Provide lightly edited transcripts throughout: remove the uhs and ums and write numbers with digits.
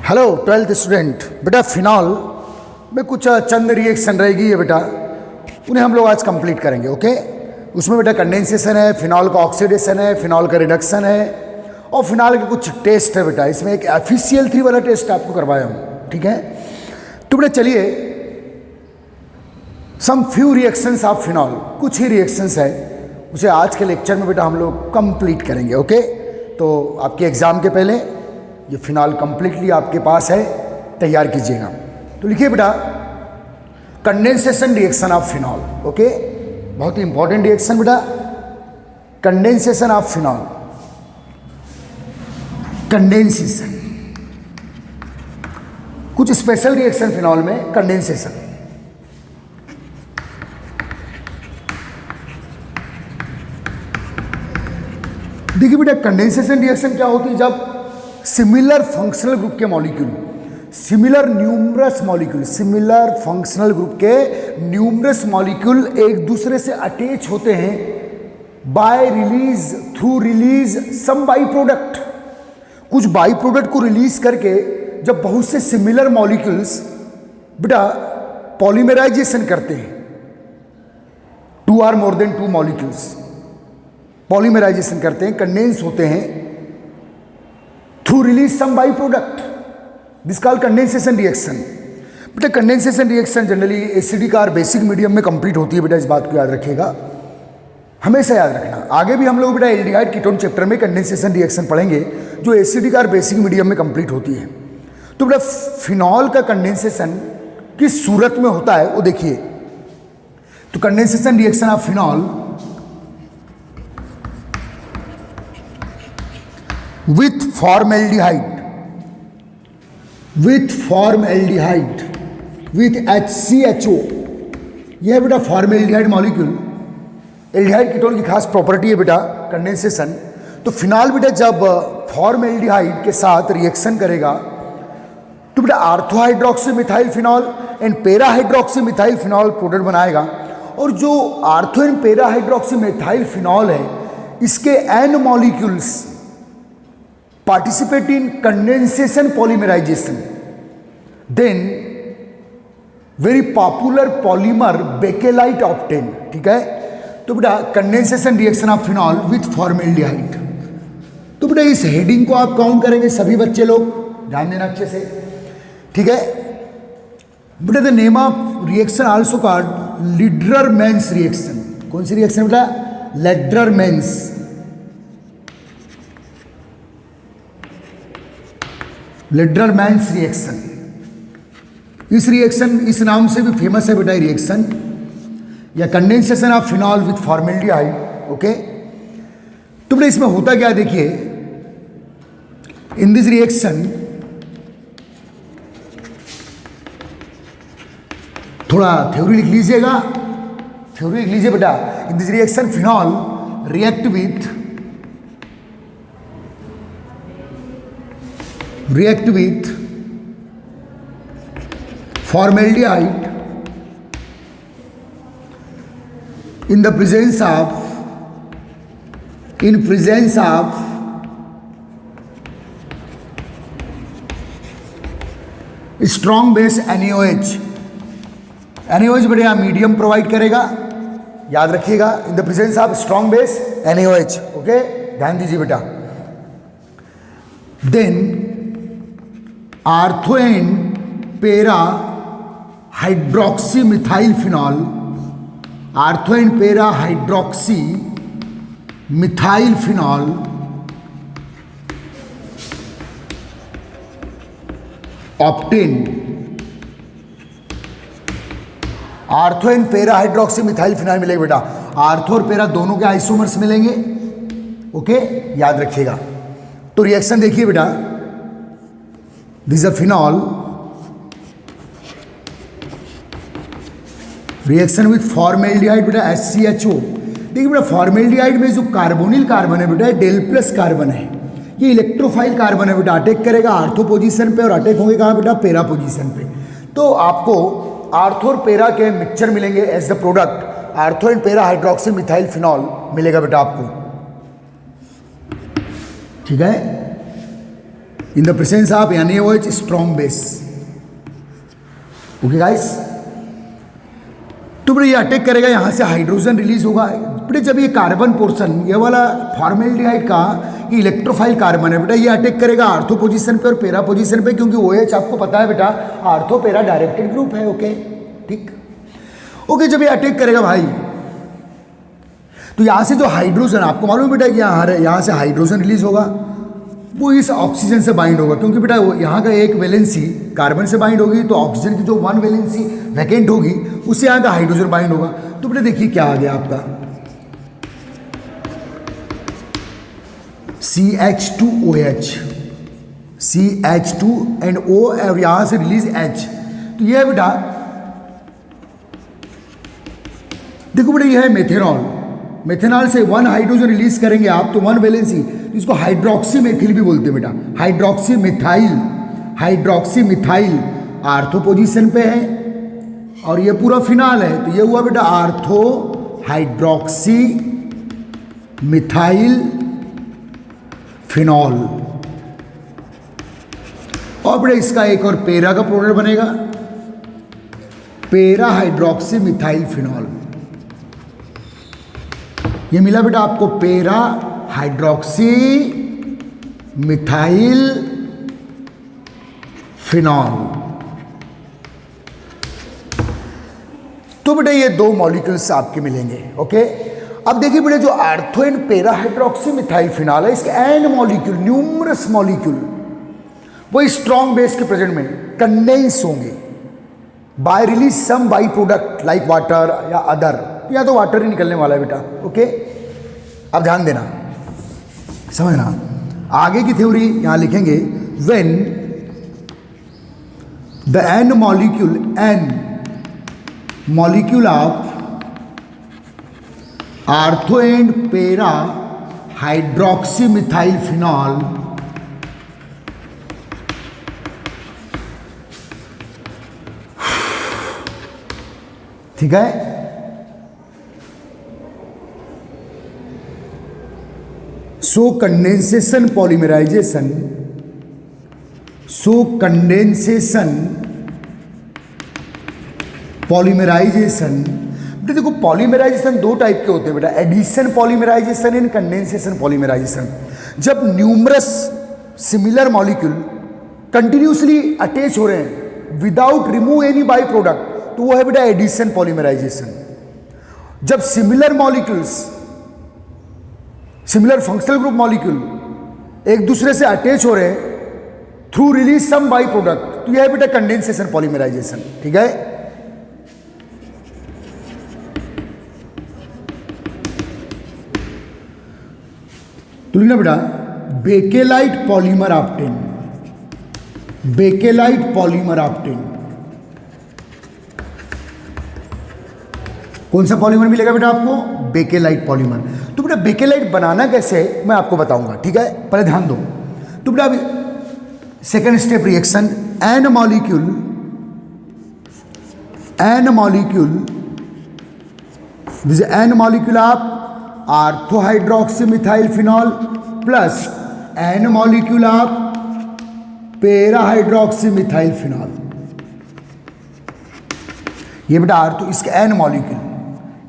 Hello 12th student. बेटा phenol में कुछ चंद रिएक्शन रहेगी है बेटा, उन्हें हम लोग आज कंप्लीट करेंगे। ओके, उसमें बेटा कंडेंसेशन है, फिनॉल का ऑक्सीडेशन है, फिनॉल का रिडक्शन है और फिनॉल के कुछ टेस्ट है बेटा। इसमें एक FeCl3 वाला टेस्ट आपको करवाया हूँ, ठीक है। तो बेटा चलिए some few reactions of phenol, कुछ ही रिएक्शंस है, उसे आज के लेक्चर में बेटा हम लोग कंप्लीट करेंगे। ओके, तो आपके एग्जाम के पहले ये फिनॉल कंप्लीटली आपके पास है, तैयार कीजिएगा। तो लिखिए बेटा condensation reaction of phenol. Okay, बहुत ही इंपॉर्टेंट रिएक्शन बेटा, कंडेंसेशन ऑफ फिनॉल। कंडेंसेशन, कुछ स्पेशल रिएक्शन फिनॉल में कंडेंसेशन। देखिए बेटा कंडेंसेशन रिएक्शन क्या होती है, जब सिमिलर फंक्शनल ग्रुप के molecule, similar numerous molecule, similar functional group के न्यूमरस मॉलिक्यूल एक दूसरे से अटैच होते हैं by release, through release some by product. कुछ बाई प्रोडक्ट को रिलीज करके जब बहुत से सिमिलर मॉलिक्यूल्स बेटा पॉलीमराइजेशन करते हैं, 2 or more than 2 molecules polymerization करते हैं, कंडेंस होते हैं through release some by product, this called condensation reaction. बेटा कंडेंसेशन रिएक्शन जनरली एसिडिक और बेसिक मीडियम में कंप्लीट होती है बेटा, इस बात को याद रखिएगा, हमेशा याद रखना। आगे भी हम लोग बेटा एल्डिहाइड कीटोन चैप्टर में कंडेंसेशन रिएक्शन पढ़ेंगे जो एसिडिक और बेसिक मीडियम में कंप्लीट होती है। तो बेटा फिनॉल का कंडेंसेशन किस सूरत में होता है वो देखिए। तो condensation reaction of phenol with formaldehyde, with formaldehyde, with HCHO, यह है बेटा फॉर्मेल्डिहाइड मॉलिक्यूल। एल्डिहाइड कीटोन की खास प्रॉपर्टी है बेटा कंडेंसेशन। तो फिनॉल बेटा जब फॉर्मेल्डिहाइड के साथ रिएक्शन करेगा तो बेटा ortho hydroxy methyl phenol and para hydroxy methyl phenol product बनाएगा। और जो ortho and para hydroxy methyl phenol है, इसके N molecules participate in condensation polymerization, then very popular polymer bakelite obtained, ठीक है। तो बेटा condensation reaction of phenol with formaldehyde. तो बेटा इस हेडिंग को आप काउंट करेंगे सभी बच्चे लोग, ध्यान देना अच्छे से, ठीक है। बेटा the name of reaction also called Lederman's reaction. कौन सी रिएक्शन बेटा? लीडरमैन्स। लीडरमैन्स रिएक्शन, इस रिएक्शन इस नाम से भी फेमस है बेटा रिएक्शन, या condensation of phenol with formaldehyde. Okay, तो बेटा इसमें होता क्या देखिए, इन दिस रिएक्शन थोड़ा थ्योरी लिख लीजिएगा, थ्योरी लिख लीजिए बेटा। In this reaction phenol react with formaldehyde in presence of strong base NaOH। NaOH बेटा मीडियम प्रोवाइड करेगा, याद रखिएगा, in the presence of strong base NaOH। Okay, ध्यान दीजिए बेटा। Then ortho and para hydroxy methyl phenol, ortho and para hydroxy methyl phenol obtain. Ortho and para hydroxy methyl phenol मिलेगा बेटा, ortho और पेरा दोनों के आइसोमर्स मिलेंगे। ओके, याद रखिएगा। तो रिएक्शन देखिए बेटा, this a phenol reaction with formaldehyde बेटा HCHO। देखिए बेटा फॉर्मेल्डिहाइड में जो कार्बोनिल कार्बन है बेटा डेल प्लस कार्बन है, ये इलेक्ट्रोफाइल कार्बन है बेटा, अटैक करेगा आर्थो पोजीशन पे और अटैक होंगे कहाँ बेटा? पेरा पोजीशन पे। तो आपको आर्थो और पेरा के मिक्सचर मिलेंगे as the product, ortho and para hydroxy methyl phenol मिलेगा बेटा आपको, ठीक है। In the presence of NaOH strong base. Okay guys, तो बेटा ये अटैक करेगा, यहाँ से हाइड्रोजन रिलीज होगा। बेटा जब ये कार्बन पोर्शन, ये वाला फॉर्मेल्डिहाइड का ये इलेक्ट्रोफाइल कार्बन है बेटा, ये अटैक करेगा आर्थो पोजीशन पे और पेरा पोजीशन पे, क्योंकि OH आपको पता है बेटा आर्थो पेरा डायरेक्टेड ग्रुप है। ओके ठीक, ओके जब ये अटैक करेगा भाई, तो यहाँ से जो हाइड्रोजन आपको मालूम है बेटा कि यहाँ से हाइड्रोजन रिलीज होगा, वो इस ऑक्सीजन से बाइंड होगा, क्योंकि बेटा यहाँ का एक वैलेंसी कार्बन से बाइंड होगी, तो ऑक्सीजन की जो वन वैलेंसी वैकेंट होगी उससे यहाँ का हाइड्रोजन बाइंड होगा। तो बेटा देखिए क्या आ गया आपका CH2OH, CH2 एंड O, और यहाँ से रिलीज H। तो यह बेटा देखो बेटा यह है मेथेनॉल, मेथेनॉल से वन हाइड्रोजन रिलीज करेंगे आप, तो वन वैलेंसी, इसको हाइड्रोक्सी मेथिल भी बोलते हैं बेटा, hydroxy methyl, hydroxy methyl ortho position पे है, और ये पूरा फिनाल है, तो ये हुआ बेटा आर्थो हाइड्रोक्सी मिथाइल फिनॉल। और बेटा इसका एक और पेरा का प्रोडक्ट बनेगा, पेरा हाइड्रोक्सी मिथाइल फिनॉल। ये मिला बेटा आपको पेरा हाइड्रोक्सी मिथाइल फिनॉल। तो बेटा ये दो मॉलिक्यूल्स आपके मिलेंगे। ओके, अब देखिए बेटा जो ortho and para hydroxy methyl phenol है, इसके एंड मॉलिक्यूल, न्यूमरस मॉलिक्यूल, वो स्ट्रॉन्ग बेस के प्रेजेंट में कंडेंस होंगे by release some by product like water या अदर, या तो वाटर ही निकलने वाला है बेटा। ओके, अब ध्यान देना, समझना, आगे की थ्योरी यहां लिखेंगे, when the and molecule of ortho and para hydroxy methyl phenol ठीक है, so condensation polymerisation, so condensation polymerisation. बेटा देखो पॉलीमराइजेशन दो टाइप के होते हैं बेटा, addition polymerisation and condensation polymerisation. जब numerous similar molecule continuously attach हो रहे हैं without remove any by product, तो वो है बेटा एडिशन पॉलीमराइजेशन। जब similar molecules, similar functional group molecule एक दूसरे से अटैच हो रहे हैं through release some by product, तो यह है बेटा कंडेंसेशन पॉलीमराइजेशन। ठीक है, तो लिखना बेटा bakelite polymer obtain, bakelite polymer obtain. कौन सा पॉलीमर मिलेगा बेटा आपको? Bakelite polymer. तो बेटा बेकेलाइट बनाना कैसे है मैं आपको बताऊंगा। ठीक है, पहले ध्यान दो। तो बेटा अभी second step reaction, n molecule of ortho hydroxy methyl phenol plus n molecule of para hydroxy methyl phenol. ये बेटा आर्थो, इसके एन मॉलिक्यूल,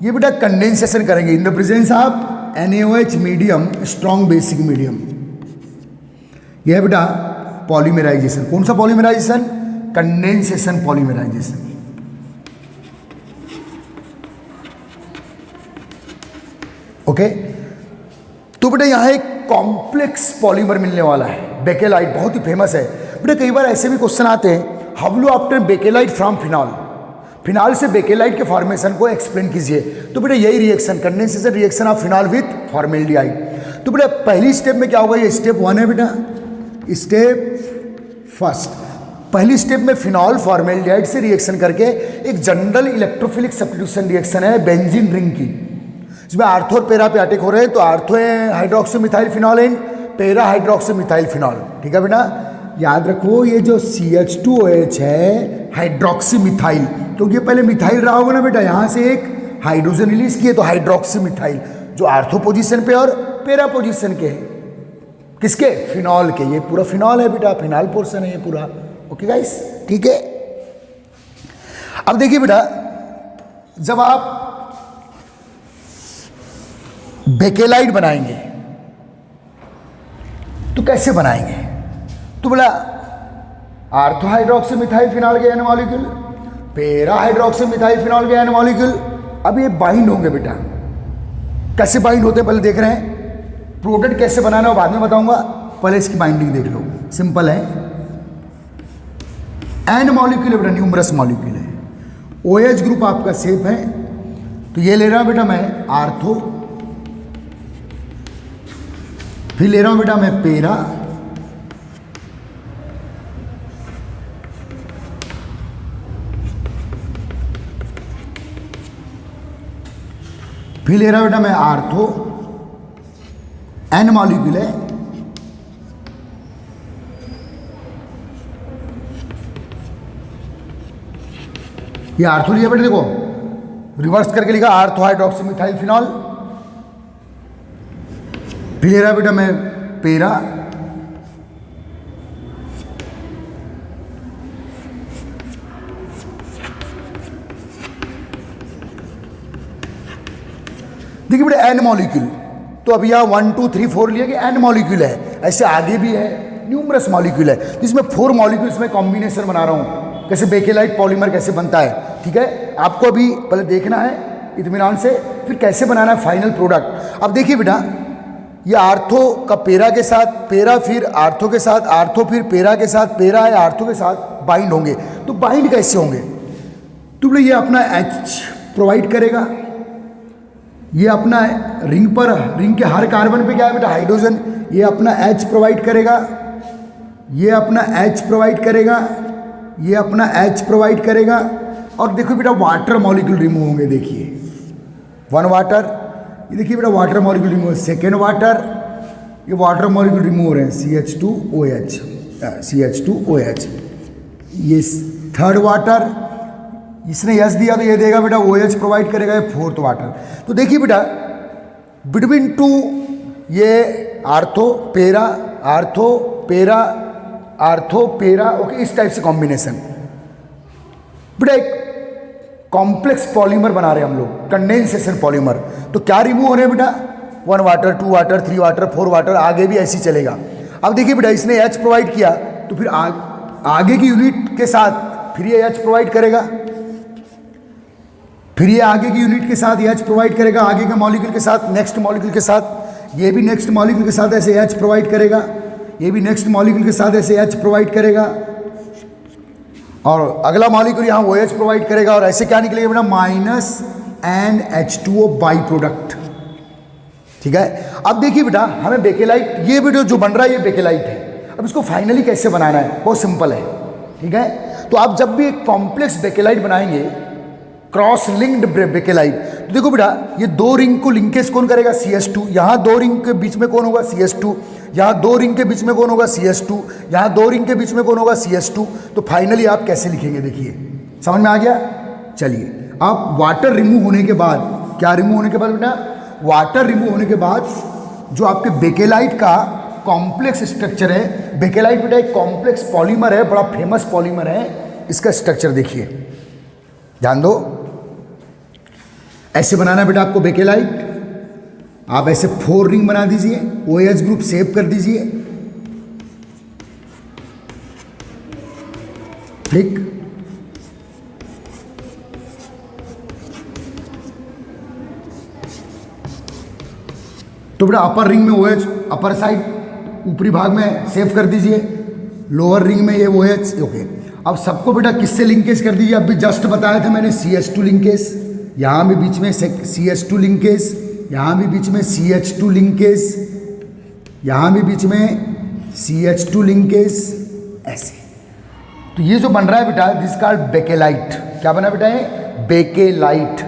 ये बेटा कंडेंसेशन करेंगे इन the presence of NaOH medium, strong basic medium. यह है बेटा पॉलीमराइजेशन। कौन सा पॉलीमराइजेशन? Condensation polymerisation. ओके, तो बेटा यहां एक कॉम्प्लेक्स पॉलीमर मिलने वाला है, बेकेलाइट, बहुत ही फेमस है बेटा। कई बार ऐसे भी क्वेश्चन आते हैं, how will you obtain bakelite from phenol, phenol से बेकेलाइट के फॉर्मेशन को एक्सप्लेन कीजिए। तो बेटा यही reaction, condensation reaction of phenol with formaldehyde. तो बेटा पहली स्टेप में क्या होगा? ये स्टेप 1 है बेटा, स्टेप फर्स्ट। पहली स्टेप में फिनॉल फॉर्मेल्डिहाइड से रिएक्शन करके एक जनरल इलेक्ट्रोफिलिक सब्स्टिट्यूशन रिएक्शन है बेंजीन रिंग की, जिसमें आर्थो और पेरा पे अटैक हो रहे हैं। तो ortho hydroxy methyl phenol and para hydroxy methyl phenol. ठीक है बेटा, याद रखो ये जो CH2OH है हाइड्रोक्सी मिथाइल, क्योंकि ये पहले मिथाइल रहा होगा ना बेटा, यहाँ से एक हाइड्रोजन रिलीज किए तो हाइड्रोक्सी मिथाइल, जो आर्थो पोजीशन पे और पेरा पोजीशन के है। किसके? फिनॉल के। ये पूरा फिनॉल है बेटा, फिनॉल पोर्शन है ये पूरा। ओके गाइस, ठीक है। अब देखिए बेटा, जब आप बेकेलाइट बनाएंगे तो कैसे बनाएंगे? तो बोला आर्थो हाइड्रोक्सी मिथाइल फिनॉल के एन मॉलिक्यूल, पेरा हाइड्रोक्सी मिथाइल फिनॉल के एन मॉलिक्यूल। अब ये बाइंड होंगे बेटा। कैसे बाइंड होते हैं पहले देख रहे हैं। प्रोडक्ट कैसे बनाना है वो बाद में बताऊंगा, पहले इसकी बाइंडिंग देख लो। सिंपल है, एन मॉलिक्यूल है बेटा, न्यूमरस मॉलिक्यूल है। OH ग्रुप आपका सेफ है, तो ये ले रहा हूं बेटा मैं आर्थो, फिर ले रहा हूं बेटा मैं पेरा, फिर ले रहा हूं बेटा मैं आर्थो, एन मॉलिक्यूल है, ये आर्थो लिया बेटा, देखो रिवर्स करके लिखा आर्थो हाइड्रोक्सी मिथाइल फिनॉल। फिर ले रहा बेटा मैं पेरा, देखिए बेटा एन मॉलिक्यूल, तो अब यहाँ 1 2 3 4 लिया कि एन मॉलिक्यूल है, ऐसे आगे भी है न्यूमरस मॉलिक्यूल है। तो इसमें 4 मॉलिक्यूल्स में कॉम्बिनेशन बना रहा हूँ, कैसे बेकेलाइट पॉलीमर कैसे बनता है। ठीक है, आपको अभी पहले देखना है इत्मीनान से, फिर कैसे बनाना है फाइनल प्रोडक्ट। अब देखिए बेटा, ये आर्थो का पेरा के साथ, पेरा फिर आर्थो के साथ, आर्थो फिर पेरा के साथ, पेरा है आर्थो के साथ बाइंड होंगे। तो बाइंड कैसे होंगे? तो बोले ये अपना H प्रोवाइड करेगा, ये अपना रिंग पर, रिंग के हर कार्बन पे क्या है बेटा? हाइड्रोजन। ये अपना H प्रोवाइड करेगा, ये अपना H प्रोवाइड करेगा, ये अपना H प्रोवाइड करेगा। और देखो बेटा वाटर मॉलिक्यूल रिमूव होंगे, देखिए 1 वाटर, ये देखिए बेटा water molecule remove, second water, ये वाटर मॉलिक्यूल रिमूव हो रहे हैं CH2OH, CH2OH, ये थर्ड वाटर, इसने यस दिया तो ये देगा बेटा OH प्रोवाइड करेगा, ये फोर्थ वाटर। तो देखिए बेटा बिटवीन 2 ये आर्थो पेरा, आर्थो पेरा, आर्थो पेरा, ओके, इस टाइप से कॉम्बिनेशन। बेटा एक कॉम्प्लेक्स पॉलीमर बना रहे हैं हम लोग, कंडेंसेशन पॉलीमर। तो क्या रिमूव हो रहे हैं बेटा? 1 वाटर, 2 वाटर, 3 वाटर, 4 वाटर, आगे भी ऐसे ही चलेगा। अब देखिए बेटा इसने H प्रोवाइड किया तो फिर आगे की यूनिट के साथ फिर ये H प्रोवाइड करेगा, फिर ये आगे की यूनिट के साथ H प्रोवाइड करेगा, आगे के मॉलिक्यूल के साथ, नेक्स्ट मॉलिक्यूल के साथ, ये भी नेक्स्ट मॉलिक्यूल के साथ ऐसे H प्रोवाइड करेगा, ये भी नेक्स्ट मॉलिक्यूल के साथ ऐसे H प्रोवाइड करेगा, और अगला मॉलिक्यूल यहाँ OH प्रोवाइड करेगा, और ऐसे क्या निकलेगा बेटा? -NH2O by product. ठीक है, अब देखिए बेटा हमें बेकेलाइट, ये वीडियो जो बन रहा है ये बेकेलाइट है। अब इसको फाइनली कैसे बनाना है, बहुत सिंपल है। ठीक है, तो आप जब भी एक कॉम्प्लेक्स बेकेलाइट बनाएंगे, क्रॉस लिंक्ड बेकेलाइट, तो देखो बेटा ये 2 रिंग को लिंकेज कौन करेगा? CH2। यहाँ 2 रिंग के बीच में कौन होगा? CH2। यहाँ 2 रिंग के बीच में कौन होगा? CH2। यहाँ 2 रिंग के बीच में कौन होगा? CH2। तो फाइनली आप कैसे लिखेंगे, देखिए समझ में आ गया? चलिए, आप वाटर रिमूव होने के बाद, क्या रिमूव होने के बाद बेटा? वाटर रिमूव होने के बाद जो आपके बेकेलाइट का कॉम्प्लेक्स स्ट्रक्चर है, बेकेलाइट बेटा एक कॉम्प्लेक्स पॉलीमर है, बड़ा फेमस पॉलीमर है। इसका स्ट्रक्चर देखिए, ध्यान दो, ऐसे बनाना बेटा आपको बेकेलाइट। आप ऐसे 4 रिंग बना दीजिए, OH ग्रुप सेव कर दीजिए, ठीक। तो बेटा अपर रिंग में OH अपर साइड ऊपरी भाग में सेव कर दीजिए, लोअर रिंग में ये OH, ओके। अब सबको बेटा किससे लिंकेज कर दीजिए? अभी जस्ट बताया था मैंने CH2 लिंकेज, यहाँ भी बीच में CH2 लिंकेज, यहाँ भी बीच में CH2 लिंकेज, यहाँ भी बीच में CH2 लिंकेज, ऐसे। तो ये जो बन रहा है बेटा दिस कॉल्ड बेकेलाइट। क्या बना बेटा? ये बेकेलाइट।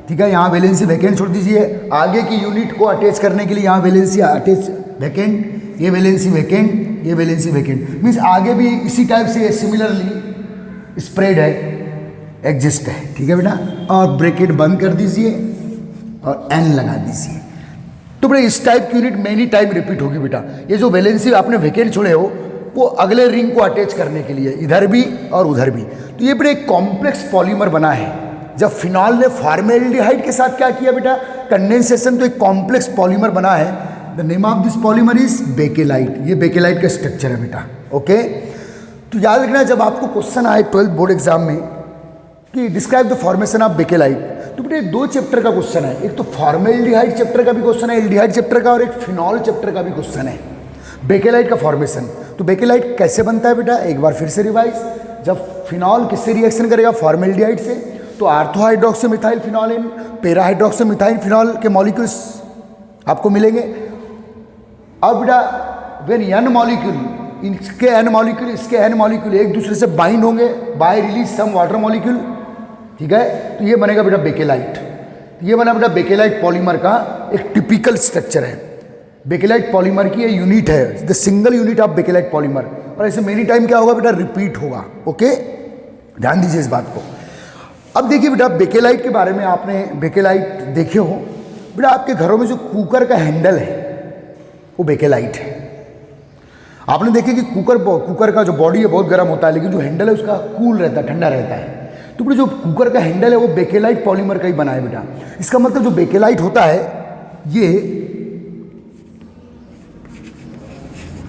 ठीक है, यहाँ वैलेंसी वैकेंट छोड़ दीजिए, आगे की यूनिट को अटैच करने के लिए यहाँ वैलेंसी अटैच वैकेंट, ये वैलेंसी वैकेंट, ये वैलेंसी वैकेंट, मीन्स आगे भी इसी टाइप से सिमिलरली स्प्रेड है, एग्जिस्ट है। ठीक है बेटा, और ब्रैकेट बंद कर दीजिए और N लगा दीजिए। तो बेटा इस टाइप की यूनिट मेनी टाइम रिपीट होगी बेटा। ये जो वैलेंसी आपने वेकेंट छोड़े हो वो अगले रिंग को अटैच करने के लिए, इधर भी और उधर भी। तो ये बेटा एक कॉम्प्लेक्स पॉलीमर बना है। जब फिनॉल ने फॉर्मेल्डिहाइड के साथ क्या किया बेटा, कंडेंसेशन, तो एक कॉम्प्लेक्स पॉलीमर बना है। The name of this polymer is bakelite. ये बेकेलाइट का स्ट्रक्चर है बेटा। ओके, तो याद रखना जब आपको क्वेश्चन आए 12th बोर्ड एग्जाम में कि describe the formation of bakelite, तो बेटा 2 चैप्टर का क्वेश्चन है। एक तो फॉर्मेल्डिहाइड चैप्टर का भी क्वेश्चन है, एल्डिहाइड चैप्टर का, और एक फिनॉल चैप्टर का भी क्वेश्चन है, बेकेलाइट का फॉर्मेशन। तो बेकेलाइट कैसे बनता है बेटा, एक बार फिर से रिवाइज। जब फिनॉल किससे रिएक्शन करेगा, फॉर्मेल्डिहाइड से, तो ortho hydroxy methyl phenol in para hydroxy methyl phenol के मॉलिक्यूल्स आपको मिलेंगे। अब बेटा व्हेन एन मॉलिक्यूल, इसके एन मॉलिक्यूल, इसके एन मॉलिक्यूल एक दूसरे से बाइंड होंगे by release some water molecule, ठीक है, तो ये बनेगा बेटा बेकेलाइट। ये बना बेटा बेकेलाइट पॉलीमर का एक टिपिकल स्ट्रक्चर है। बेकेलाइट पॉलीमर की ये यूनिट है, the single unit of bakelite polymer. और ऐसे मेनी टाइम क्या होगा बेटा, रिपीट होगा। ओके, ध्यान दीजिए इस बात को। अब देखिए बेटा बेकेलाइट के बारे में, आपने बेकेलाइट देखे हो बेटा, आपके घरों में जो कुकर का हैंडल है वो बेकेलाइट है। आपने देखे कि कुकर का जो बॉडी है बहुत गर्म होता है, लेकिन जो हैंडल है उसका कूल रहता है, ठंडा रहता है। तो बेटा जो कुकर का हैंडल है वो बेकेलाइट पॉलीमर का ही बना है बेटा। इसका मतलब जो बेकेलाइट होता है ये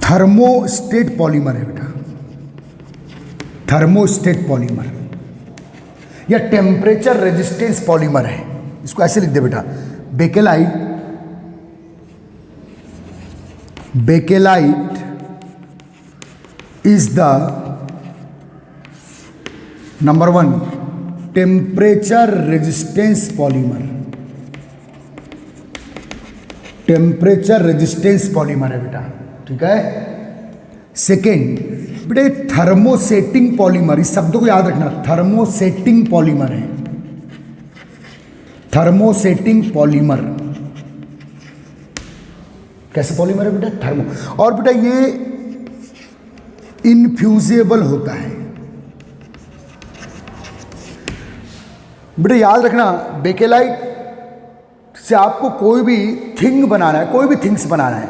थर्मोस्टेट पॉलीमर है बेटा, थर्मोस्टेट पॉलीमर या टेम्परेचर रेजिस्टेंस पॉलीमर है। इसको ऐसे लिख दे बेटा, bakelite, bakelite is the number 1 temperature resistance polymer. Temperature resistance polymer है बेटा, ठीक है। सेकेंड बेटा थर्मोसेटिंग पॉलीमर, इस शब्द को याद रखना, थर्मोसेटिंग पॉलीमर है, थर्मोसेटिंग पॉलीमर। कैसे पॉलीमर है बेटा, थर्मो। और बेटा ये इनफ्यूजेबल होता है बेटा। याद रखना बेकेलाइट से आपको कोई भी थिंग बनाना है, कोई भी थिंग्स बनाना है,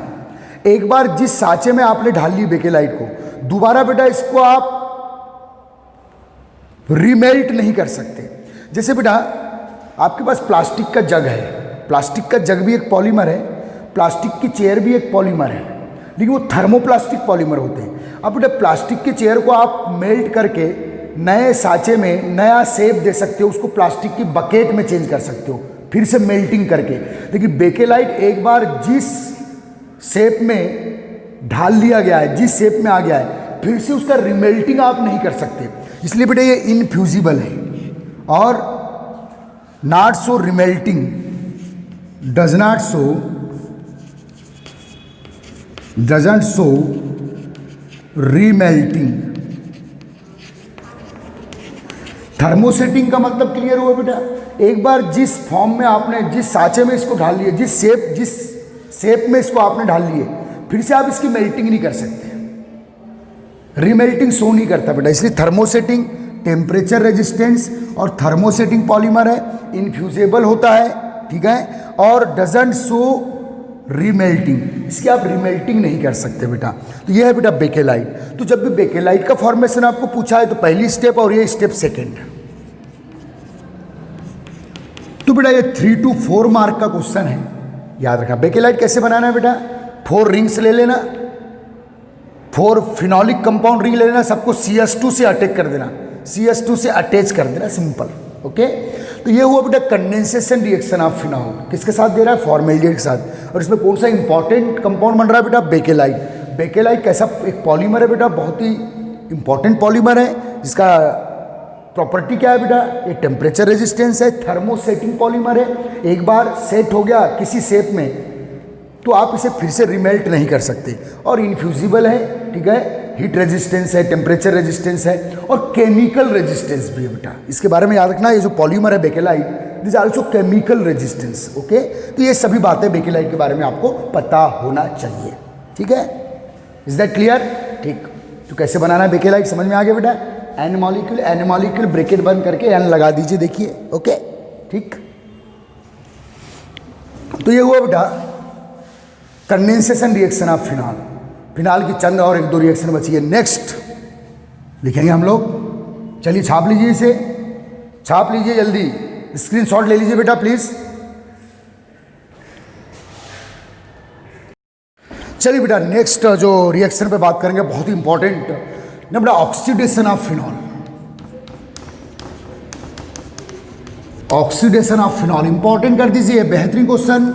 एक बार जिस साँचे में आपने ढाल ली बेकेलाइट को, दोबारा बेटा इसको आप रीमेल्ट नहीं कर सकते। जैसे बेटा आपके पास प्लास्टिक का जग है, प्लास्टिक का जग भी एक पॉलीमर है, प्लास्टिक की चेयर भी एक पॉलीमर है, लेकिन वो थर्मोप्लास्टिक पॉलीमर होते हैं। अब बेटा प्लास्टिक की चेयर को आप मेल्ट करके नए साँचे में नया शेप दे सकते हो, उसको प्लास्टिक की बकेट में चेंज कर सकते हो फिर से मेल्टिंग करके। लेकिन बेकेलाइट एक बार जिस शेप में ढाल लिया गया है, जिस शेप में आ गया है, फिर से उसका रिमेल्टिंग आप नहीं कर सकते। इसलिए बेटा ये इनफ्यूजिबल है और not so remelting, does not so, doesn't so remelting. Thermosetting का मतलब क्लियर हुआ बेटा, एक बार जिस फॉर्म में आपने, जिस साँचे में इसको ढाल लिए, जिस शेप में इसको आपने ढाल लिए, फिर से आप इसकी मेल्टिंग नहीं कर सकते, रीमेल्टिंग शो नहीं करता बेटा। इसलिए थर्मोसेटिंग, टेम्परेचर रेजिस्टेंस और थर्मोसेटिंग पॉलीमर है, इनफ्यूजेबल होता है, ठीक है, और डजंट शो रीमेल्टिंग, इसकी आप रीमेल्टिंग नहीं कर सकते बेटा। तो ये है बेटा बेकेलाइट। तो जब भी बेकेलाइट का फॉर्मेशन आपको पूछा है तो पहली स्टेप और ये स्टेप सेकेंड। तो बेटा ये 3 to 4 मार्क का क्वेश्चन है, याद रखना। बेकेलाइट कैसे बनाना है बेटा, 4 रिंग्स ले लेना, 4 फिनॉलिक कंपाउंड रिंग ले लेना, सबको CS2 से अटैच कर देना, CS2 से अटैच कर देना, सिंपल। ओके, तो ये हुआ बेटा कंडेंसेशन रिएक्शन ऑफ फिनॉल, किसके साथ दे रहा है, फॉर्मेल्डिहाइड के साथ। और इसमें कौन सा इंपॉर्टेंट कंपाउंड बन रहा है बेटा, बेकेलाइट। बेकेलाइट कैसा एक पॉलीमर है बेटा, बहुत ही इंपॉर्टेंट पॉलीमर है, जिसका प्रॉपर्टी क्या है बेटा, ये टेम्परेचर रेजिस्टेंस है, थर्मोसेटिंग पॉलीमर है। एक बार सेट हो गया किसी शेप में तो आप इसे फिर से रिमेल्ट नहीं कर सकते, और इनफ्यूजिबल है, ठीक है, हीट रेजिस्टेंस है, टेम्परेचर रेजिस्टेंस है, और केमिकल रेजिस्टेंस भी है बेटा। इसके बारे में याद रखना, ये जो पॉलीमर है bakelite, this also chemical resistance. Okay, तो ये सभी बातें बेकेलाइट के बारे में आपको पता होना चाहिए, ठीक है। इज दैट क्लियर, ठीक। तो कैसे बनाना है बेकेलाइट समझ में आ गया बेटा। एन मॉलिक्यूल ब्रैकेट बंद करके एन लगा दीजिए, देखिए। ओके, ठीक। तो ये हुआ बेटा condensation reaction of phenol. Phenol की चंद और एक दो रिएक्शन बची है, नेक्स्ट लिखेंगे हम लोग। चलिए छाप लीजिए, इसे छाप लीजिए, जल्दी स्क्रीनशॉट ले लीजिए बेटा प्लीज। चलिए बेटा नेक्स्ट जो रिएक्शन पे बात करेंगे बहुत ही इंपॉर्टेंट ना बेटा, oxidation of phenol. Oxidation of phenol important कर दीजिए, बेहतरीन क्वेश्चन,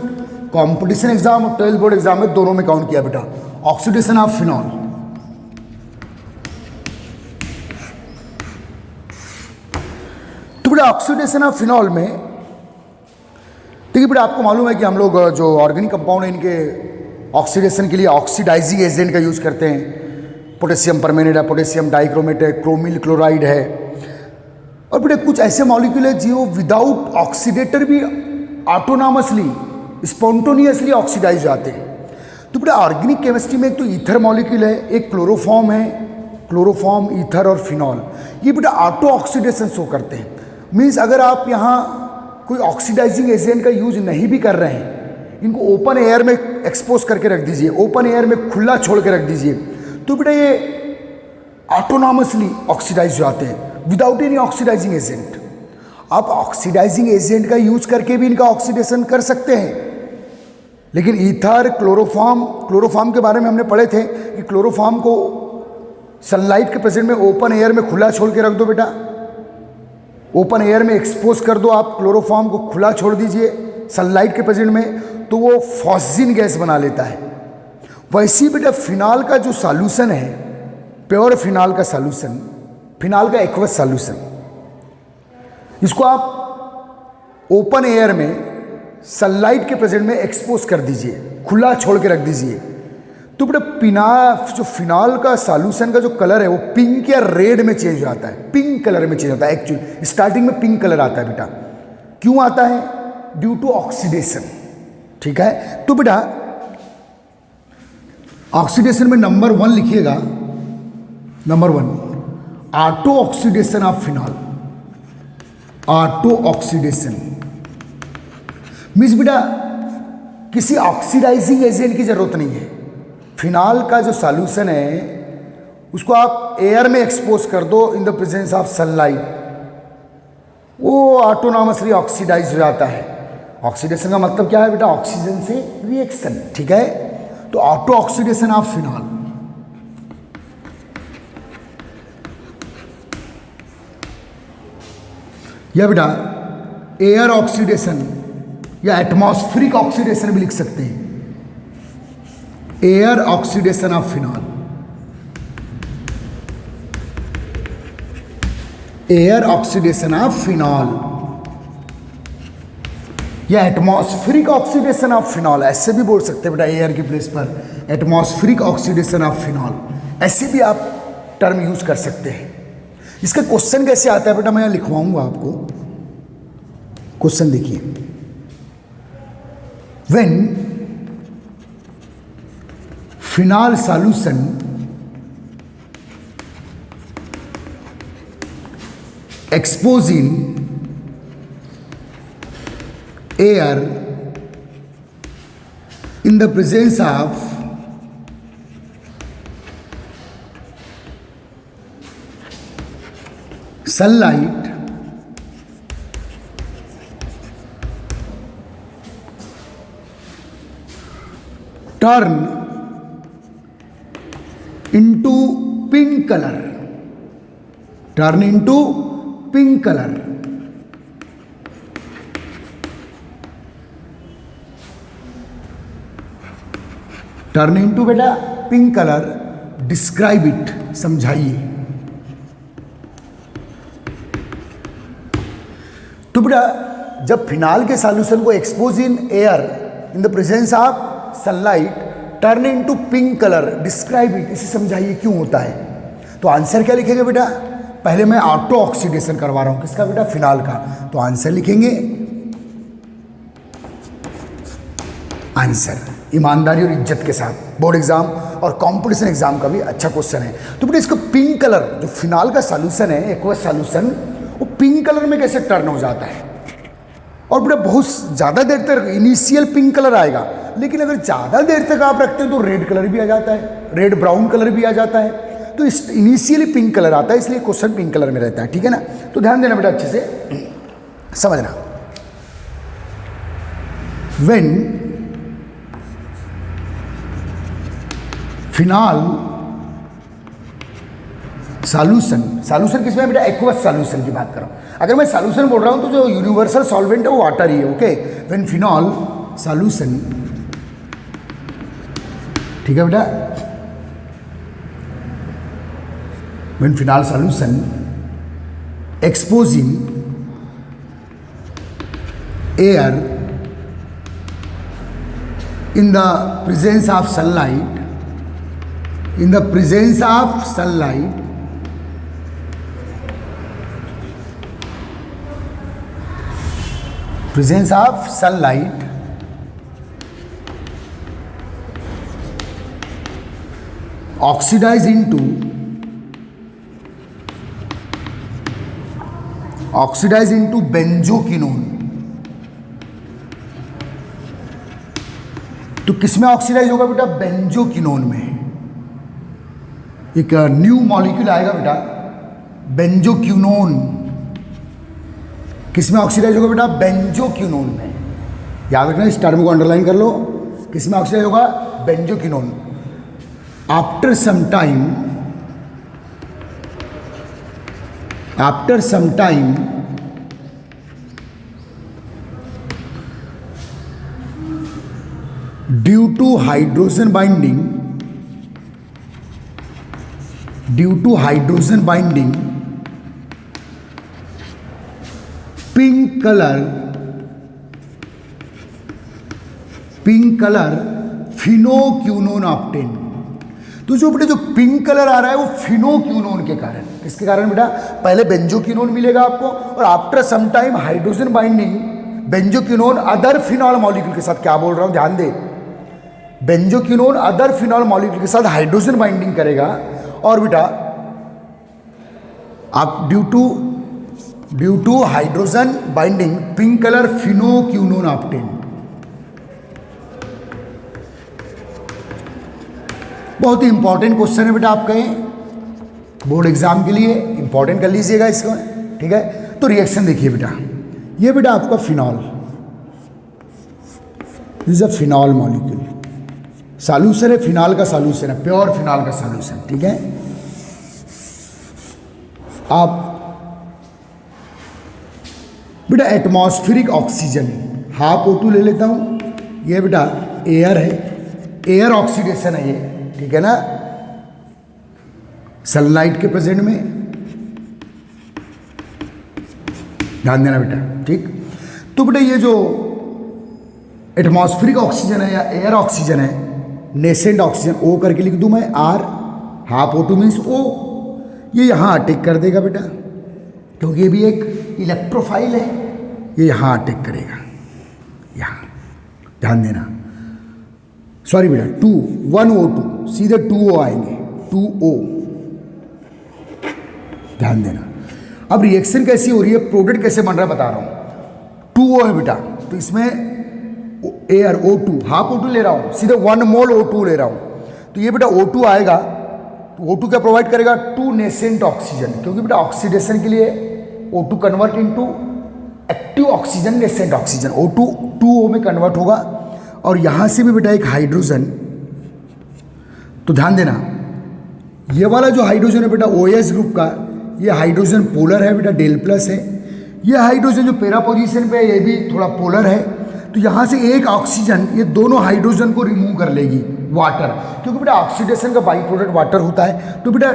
कंपटीशन एग्जाम और 12th बोर्ड एग्जाम में दोनों में काउंट किया बेटा। ऑक्सीडेशन ऑफ फिनॉल, तो बेटा ऑक्सीडेशन ऑफ फिनॉल में देखिए बेटा, आपको मालूम है कि हम लोग जो ऑर्गेनिक कंपाउंड है इनके ऑक्सीडेशन के लिए ऑक्सीडाइजिंग एजेंट का यूज करते हैं। पोटेशियम परमैंगनेट है, पोटेशियम डाइक्रोमेट है, क्रोमिल क्लोराइड है, और बेटा कुछ ऐसे मॉलिक्यूल है जो विदाउट ऑक्सीडेटर भी ऑटोनॉमसली स्पॉन्टेनियसली ऑक्सीडाइज जाते हैं। तो बेटा ऑर्गेनिक केमिस्ट्री में एक तो ईथर मॉलिक्यूल है, एक क्लोरोफॉर्म है, क्लोरोफॉर्म, ईथर और फिनॉल, ये बेटा ऑटो ऑक्सीडेशन शो करते हैं। मीन्स अगर आप यहाँ कोई ऑक्सीडाइजिंग एजेंट का यूज नहीं भी कर रहे हैं, इनको ओपन एयर में एक्सपोज करके रख दीजिए, ओपन एयर में खुला छोड़ के रख दीजिए, तो बेटा ये ऑटोनॉमसली ऑक्सीडाइज जाते हैं विदाउट एनी ऑक्सीडाइजिंग एजेंट। आप ऑक्सीडाइजिंग एजेंट का यूज करके भी इनका ऑक्सीडेशन कर सकते हैं, लेकिन ईथर, क्लोरोफॉर्म के बारे में हमने पढ़े थे कि क्लोरोफॉर्म को सनलाइट के प्रेजेंट में ओपन एयर में खुला छोड़ के रख दो बेटा, ओपन एयर में एक्सपोज कर दो, आप क्लोरोफॉर्म को खुला छोड़ दीजिए सनलाइट के प्रेजेंट में, तो वो फॉस्जिन गैस बना लेता है। वैसे ही बेटा फिनॉल का जो सॉल्यूशन है, प्योर फिनॉल का सॉल्यूशन, फिनॉल का एक्वस सॉल्यूशन, इसको आप ओपन एयर में सनलाइट के प्रेजेंट में एक्सपोज कर दीजिए, खुला छोड़ के रख दीजिए, तो बेटा जो फिनॉल का सॉल्यूशन का जो कलर है वो पिंक या रेड में चेंज हो जाता है, पिंक कलर में चेंज होता है। एक्चुअली स्टार्टिंग में पिंक कलर आता है बेटा, क्यों आता है? Due to oxidation. ठीक है, तो बेटा ऑक्सीडेशन में नंबर 1 लिखिएगा, number 1 auto oxidation of phenol. Auto oxidation means बेटा किसी ऑक्सीडाइजिंग एजेंट की जरूरत नहीं है। फिनॉल का जो सॉल्यूशन है उसको आप एयर में एक्सपोज कर दो इन द प्रेजेंस ऑफ सनलाइट, वो ऑटोनॉमसली ऑक्सीडाइज हो जाता है। ऑक्सीडेशन का मतलब क्या है बेटा? ऑक्सीजन से रिएक्शन। ठीक है, तो ऑटो ऑक्सीडेशन ऑफ फिनॉल, या बेटा एयर ऑक्सीडेशन या एटमॉस्फेरिक ऑक्सीडेशन भी लिख सकते हैं। Air oxidation of phenol, air oxidation of phenol या एटमॉस्फेरिक ऑक्सीडेशन ऑफ फिनॉल, ऐसे भी बोल सकते हैं बेटा एयर की प्लेस पर एटमॉस्फेरिक ऑक्सीडेशन ऑफ फिनॉल, ऐसे भी आप टर्म यूज कर सकते हैं। इसका क्वेश्चन कैसे आता है बेटा, मैं लिखवाऊंगा आपको। क्वेश्चन देखिए, when phenol solution exposing air in the presence of sunlight turn into pink color, turn into pink colour. Turn into बेटा पिंक कलर, डिस्क्राइब इट, समझाइए। तो बेटा जब फिनॉल के सॉल्यूशन को expose in air in the presence of sunlight turn into pink colour, describe it, इसे समझाइए क्यों होता है। तो आंसर क्या लिखेंगे बेटा? पहले मैं ऑटो ऑक्सीडेशन करवा रहा हूं, किसका बेटा? फिनॉल का। तो आंसर लिखेंगे, आंसर ईमानदारी और इज्जत के साथ। बोर्ड एग्जाम और कंपटीशन एग्जाम का भी अच्छा क्वेश्चन है। तो बेटा इसका पिंक कलर, जो फिनॉल का सॉल्यूशन है एक्वस सॉल्यूशन, वो पिंक कलर में कैसे टर्न हो जाता है? और बेटा बहुत ज़्यादा देर तक इनिशियल पिंक कलर आएगा, लेकिन अगर ज़्यादा देर तक आप रखते हैं तो रेड कलर भी आ जाता है, रेड ब्राउन कलर भी आ जाता है। तो इस इनिशियली पिंक कलर आता है, इसलिए क्वेश्चन पिंक कलर में रहता है, ठीक है ना। तो ध्यान देना बेटा, अच्छे से समझना। व्हेन फिनॉल सॉल्यूशन किसमें बेटा, एक्वस सॉल्यूशन की बात कर रहा हूं। अगर मैं सॉल्यूशन बोल रहा हूं तो जो यूनिवर्सल सॉल्वेंट है वो वाटर ही है, ओके। व्हेन फिनॉल सॉल्यूशन, ठीक है बेटा, when phenol solution exposing air in the presence of sunlight, in the presence of sunlight, presence of sunlight, oxidize into benzoquinone। तो किसमें ऑक्सीडाइज होगा बेटा, बेंजोक्विनोन में। एक न्यू मॉलिक्यूल आएगा बेटा बेंजोक्विनोन, किसमें ऑक्सीडाइज होगा बेटा, बेंजोक्विनोन में। याद रखना, इस टर्म को अंडरलाइन कर लो, किसमें ऑक्सीडाइज होगा, benzoquinone. After some time due to hydrogen binding, pink color phenoquinone obtain. तो जो बेटा जो पिंक कलर आ रहा है वो फिनोक्विनोन के कारण, किसके कारण बेटा, पहले बेंजोक्विनोन मिलेगा आपको, और after some time hydrogen bonding benzoquinone other phenol molecule के साथ, क्या बोल रहा हूं ध्यान दे, बेंजोक्विनोन अदर फिनॉल मॉलिक्यूल के साथ हाइड्रोजन बाइंडिंग करेगा, और बेटा आप due to hydrogen bonding pink colour phenoquinone obtain. बहुत ही इंपॉर्टेंट क्वेश्चन है बेटा आपका, ये बोर्ड एग्जाम के लिए इंपॉर्टेंट कर लीजिएगा इसको, ठीक है। तो रिएक्शन देखिए बेटा, ये बेटा आपका phenol, this is a phenol molecule, solution है, फिनॉल का सॉल्यूशन है, प्योर फिनॉल का सॉल्यूशन, ठीक है। आप बेटा एटमॉस्फेरिक ऑक्सीजन हाफ O2 ले लेता हूं, ये बेटा एयर है, एयर ऑक्सीडेशन है ये, ठीक है ना, सनलाइट के प्रेजेंट में, ध्यान देना बेटा, ठीक। तो बेटा ये जो एटमॉस्फेरिक ऑक्सीजन है या एयर ऑक्सीजन है, नेसेंट ऑक्सीजन, O करके लिख दूं मैं, R half O2 means O, ये यहाँ अटैक कर देगा बेटा, क्योंकि ये भी एक इलेक्ट्रोफाइल है, ये यहाँ अटैक करेगा, यहाँ ध्यान देना, सॉरी बेटा 1 O2 सीधे 2O आएंगे, 2O, ध्यान देना। अब रिएक्शन कैसी हो रही है, प्रोडक्ट कैसे बन रहा है बता रहा हूं। 2O है बेटा, तो इसमें एयर O2 हाफ O2 ले रहा हूं, सीधे 1 मोल O2 ले रहा हूं, तो ये बेटा O2 आएगा, तो O2 क्या प्रोवाइड करेगा, 2 नेसेंट ऑक्सीजन, क्योंकि बेटा ऑक्सीडेशन के लिए O2 convert into active oxygen, nascent oxygen, O2 2O में कन्वर्ट होगा, और यहां से भी बेटा एक हाइड्रोजन, तो ध्यान देना ये वाला जो हाइड्रोजन है बेटा OH ग्रुप का, ये हाइड्रोजन पोलर है बेटा, डेल प्लस है, ये हाइड्रोजन जो पैरा पोजीशन पे है ये भी थोड़ा पोलर है, तो यहाँ से एक ऑक्सीजन ये दोनों हाइड्रोजन को रिमूव कर लेगी वाटर, क्योंकि बेटा ऑक्सीडेशन का बाई प्रोडक्ट वाटर होता है। तो बेटा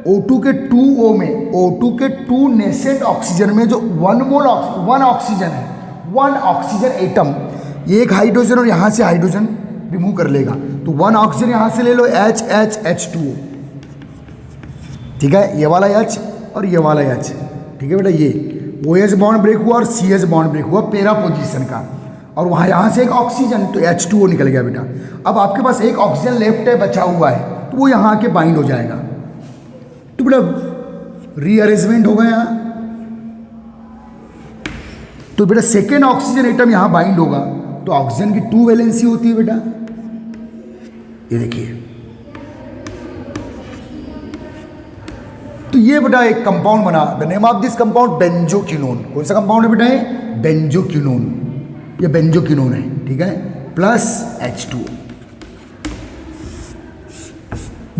O2 के 2O में, O2 के 2 नेसेंट ऑक्सीजन में जो 1 ऑक्सीजन है, 1 ऑक्सीजन एटम, ये एक हाइड्रोजन और यहाँ से हाइड्रोजन रिमूव कर लेगा, तो 1 ऑक्सीजन यहाँ से ले लो H2O, ठीक है, ये वाला H और ये वाला H, ठीक है बेटा, ये OH बॉन्ड ब्रेक हुआ और CH बॉन्ड ब्रेक हुआ पैरा पोजीशन का, और वहाँ यहाँ से एक ऑक्सीजन, तो H2O निकल गया बेटा। अब आपके पास एक ऑक्सीजन लेफ्ट है, बचा हुआ है, तो वो यहाँ आके बाइंड हो जाएगा, तो बेटा रीअरेंजमेंट होगा यहाँ, तो बेटा सेकेंड ऑक्सीजन एटम यहाँ बाइंड होगा, तो ऑक्सीजन की 2 वैलेंसी होती है बेटा। ये देखिए, तो ये बेटा एक कंपाउंड बना। The name of this compound benzoquinone. कौन सा कंपाउंड है बेटा? ये बेंजोक्विनोन, ये बेंजोक्विनोन है, ठीक है, प्लस H2।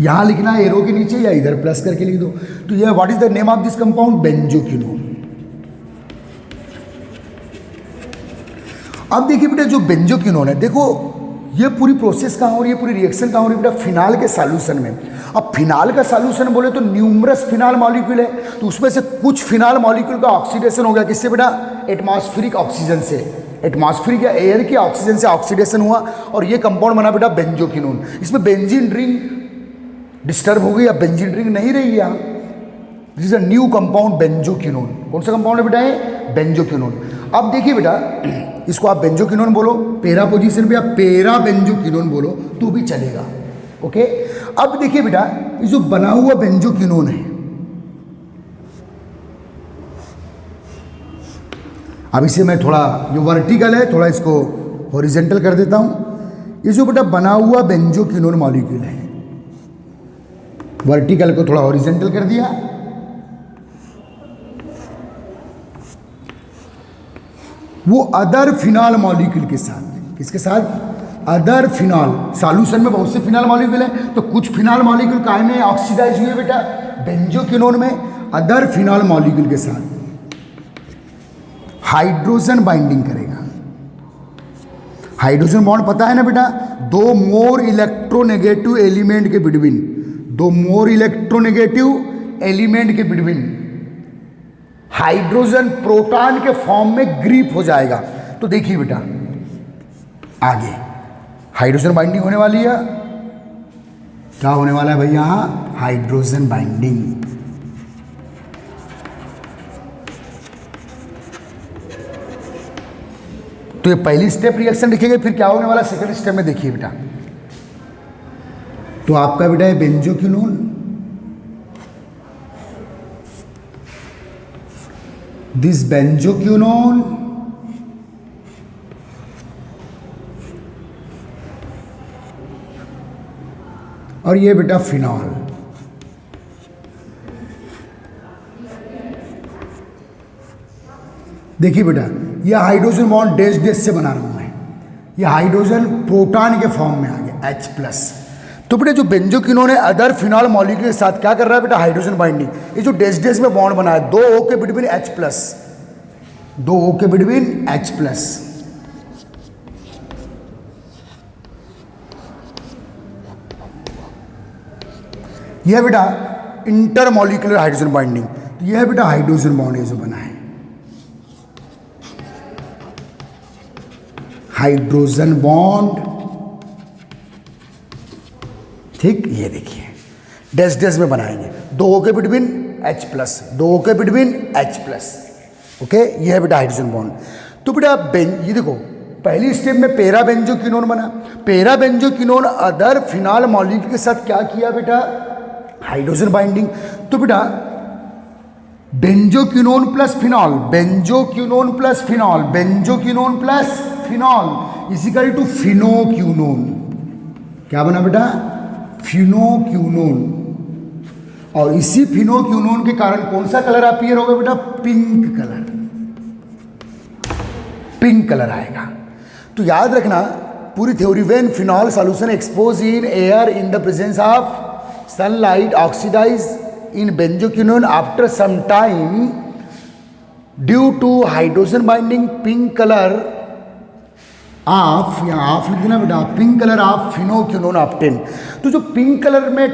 यहां लिखना है एरो के नीचे या इधर प्लस करके लिख दो। तो ये what is the name of this compound? Benzoquinone. अब देखिए बेटा, जो बेंजोक्विनोन है, देखो ये पूरी प्रोसेस कहाँ हो रही है, पूरी रिएक्शन कहाँ हो रही है बेटा? फिनाल के सॉल्यूशन में। अब फिनाल का सॉल्यूशन बोले तो न्यूमरस फिनाल मॉलिक्यूल है, तो उसमें से कुछ फिनाल मॉलिक्यूल का ऑक्सीडेशन हो गया। किससे बेटा? एटमॉस्फेरिक ऑक्सीजन से, एटमॉस्फेरिक या एयर के ऑक्सीजन से ऑक्सीडेशन हुआ और ये कंपाउंड बना बेटा बेंजोक्विनोन। इसमें बेंजीन रिंग डिस्टर्ब हो गई, अब बेंजीन रिंग नहीं रही यहाँ। This is a new compound benzoquinone. कौन सा कंपाउंड है बेटा? ये बेंजोक्विनोन। अब देखिए बेटा, इसको आप बेंजोक्विनोन बोलो, पैरा पोजीशन पे आप पैरा बेंजोक्विनोन बोलो तो भी चलेगा, ओके। अब देखिए बेटा, ये जो बना हुआ बेंजोक्विनोन है, अब इसे मैं थोड़ा, जो वर्टिकल है थोड़ा इसको हॉरिजेंटल कर देता हूं। ये जो बेटा बना हुआ बेंजोक्विनोन मॉलिक्यूल है, वर्टिकल को थोड़ा हॉरिजेंटल कर दिया, वो अदर फिनाल मॉलिक्यूल के साथ, किसके साथ? Other phenol. सॉल्यूशन में बहुत से फिनाल मॉलिक्यूल हैं, तो कुछ फिनाल मॉलिक्यूल काय में ऑक्सीडाइज हुए बेटा? बेंजोक्विनोन में। अदर फिनाल मॉलिक्यूल के साथ हाइड्रोजन बाइंडिंग करेगा। हाइड्रोजन बॉन्ड पता है ना बेटा? दो मोर इलेक्ट्रोनेगेटिव एलिमेंट के बिटवीन, दो मोर इलेक्ट्रोनेगेटिव एलिमेंट के बिटवीन हाइड्रोजन प्रोटॉन के फॉर्म में ग्रिप हो जाएगा। तो देखिए बेटा, आगे हाइड्रोजन बाइंडिंग होने वाली है। क्या होने वाला है भाई? यहां हाइड्रोजन बाइंडिंग। तो ये पहली स्टेप रिएक्शन लिखेंगे, फिर क्या होने वाला सेकंड स्टेप में देखिए बेटा। तो आपका बेटा है बेंजोक्विनोन, दिस बेंजोक्विनोन और ये बेटा फिनॉल। देखिए बेटा, ये हाइड्रोजन बॉन्ड डैश डैश से बना रहा हूं मैं, ये हाइड्रोजन प्रोटॉन के फॉर्म में आ गया H+। तो बेटा जो बेंजोक्विनोन है अदर फिनॉल मॉलिक्यूल के साथ क्या कर रहा है बेटा? Hydrogen binding. ये जो डैश डैश में बॉन्ड बना है, 2 O के बिटवीन H+, 2 O के बिटवीन H+। यह बेटा इंटरमॉलिक्यूलर हाइड्रोजन बाइंडिंग। तो यह बेटा हाइड्रोजन बॉन्ड ये जो बना है, हाइड्रोजन बॉन्ड, ठीक। ये देखिए डैश डैश में बनाएंगे, 2 O के बिटवीन H+, 2 O के बिटवीन H+, ओके। ये है बेटा हाइड्रोजन बॉन्ड। तो बेटा ये देखो, पहली स्टेप में पैरा बेंजोक्विनोन बना। Para benzoquinone other phenol molecule के साथ क्या किया बेटा? Hydrogen bonding. तो बेटा benzoquinone plus phenol, benzoquinone plus phenol, benzoquinone plus phenol is equal to phenoquinone. क्या बना बेटा? फिनोक्विनोन। और इसी फिनोक्विनोन के कारण कौन सा कलर अपीयर होगा बेटा? पिंक कलर, पिंक कलर आएगा। तो याद रखना पूरी theory, when phenol solution expose in air in the presence of sunlight oxidize in benzoquinone after some time due to hydrogen binding pink color of, यहाँ of लिख देना बेटा, पिंक कलर ऑफ फिनोक्विनोन ऑब्टेन। तो जो पिंक कलर में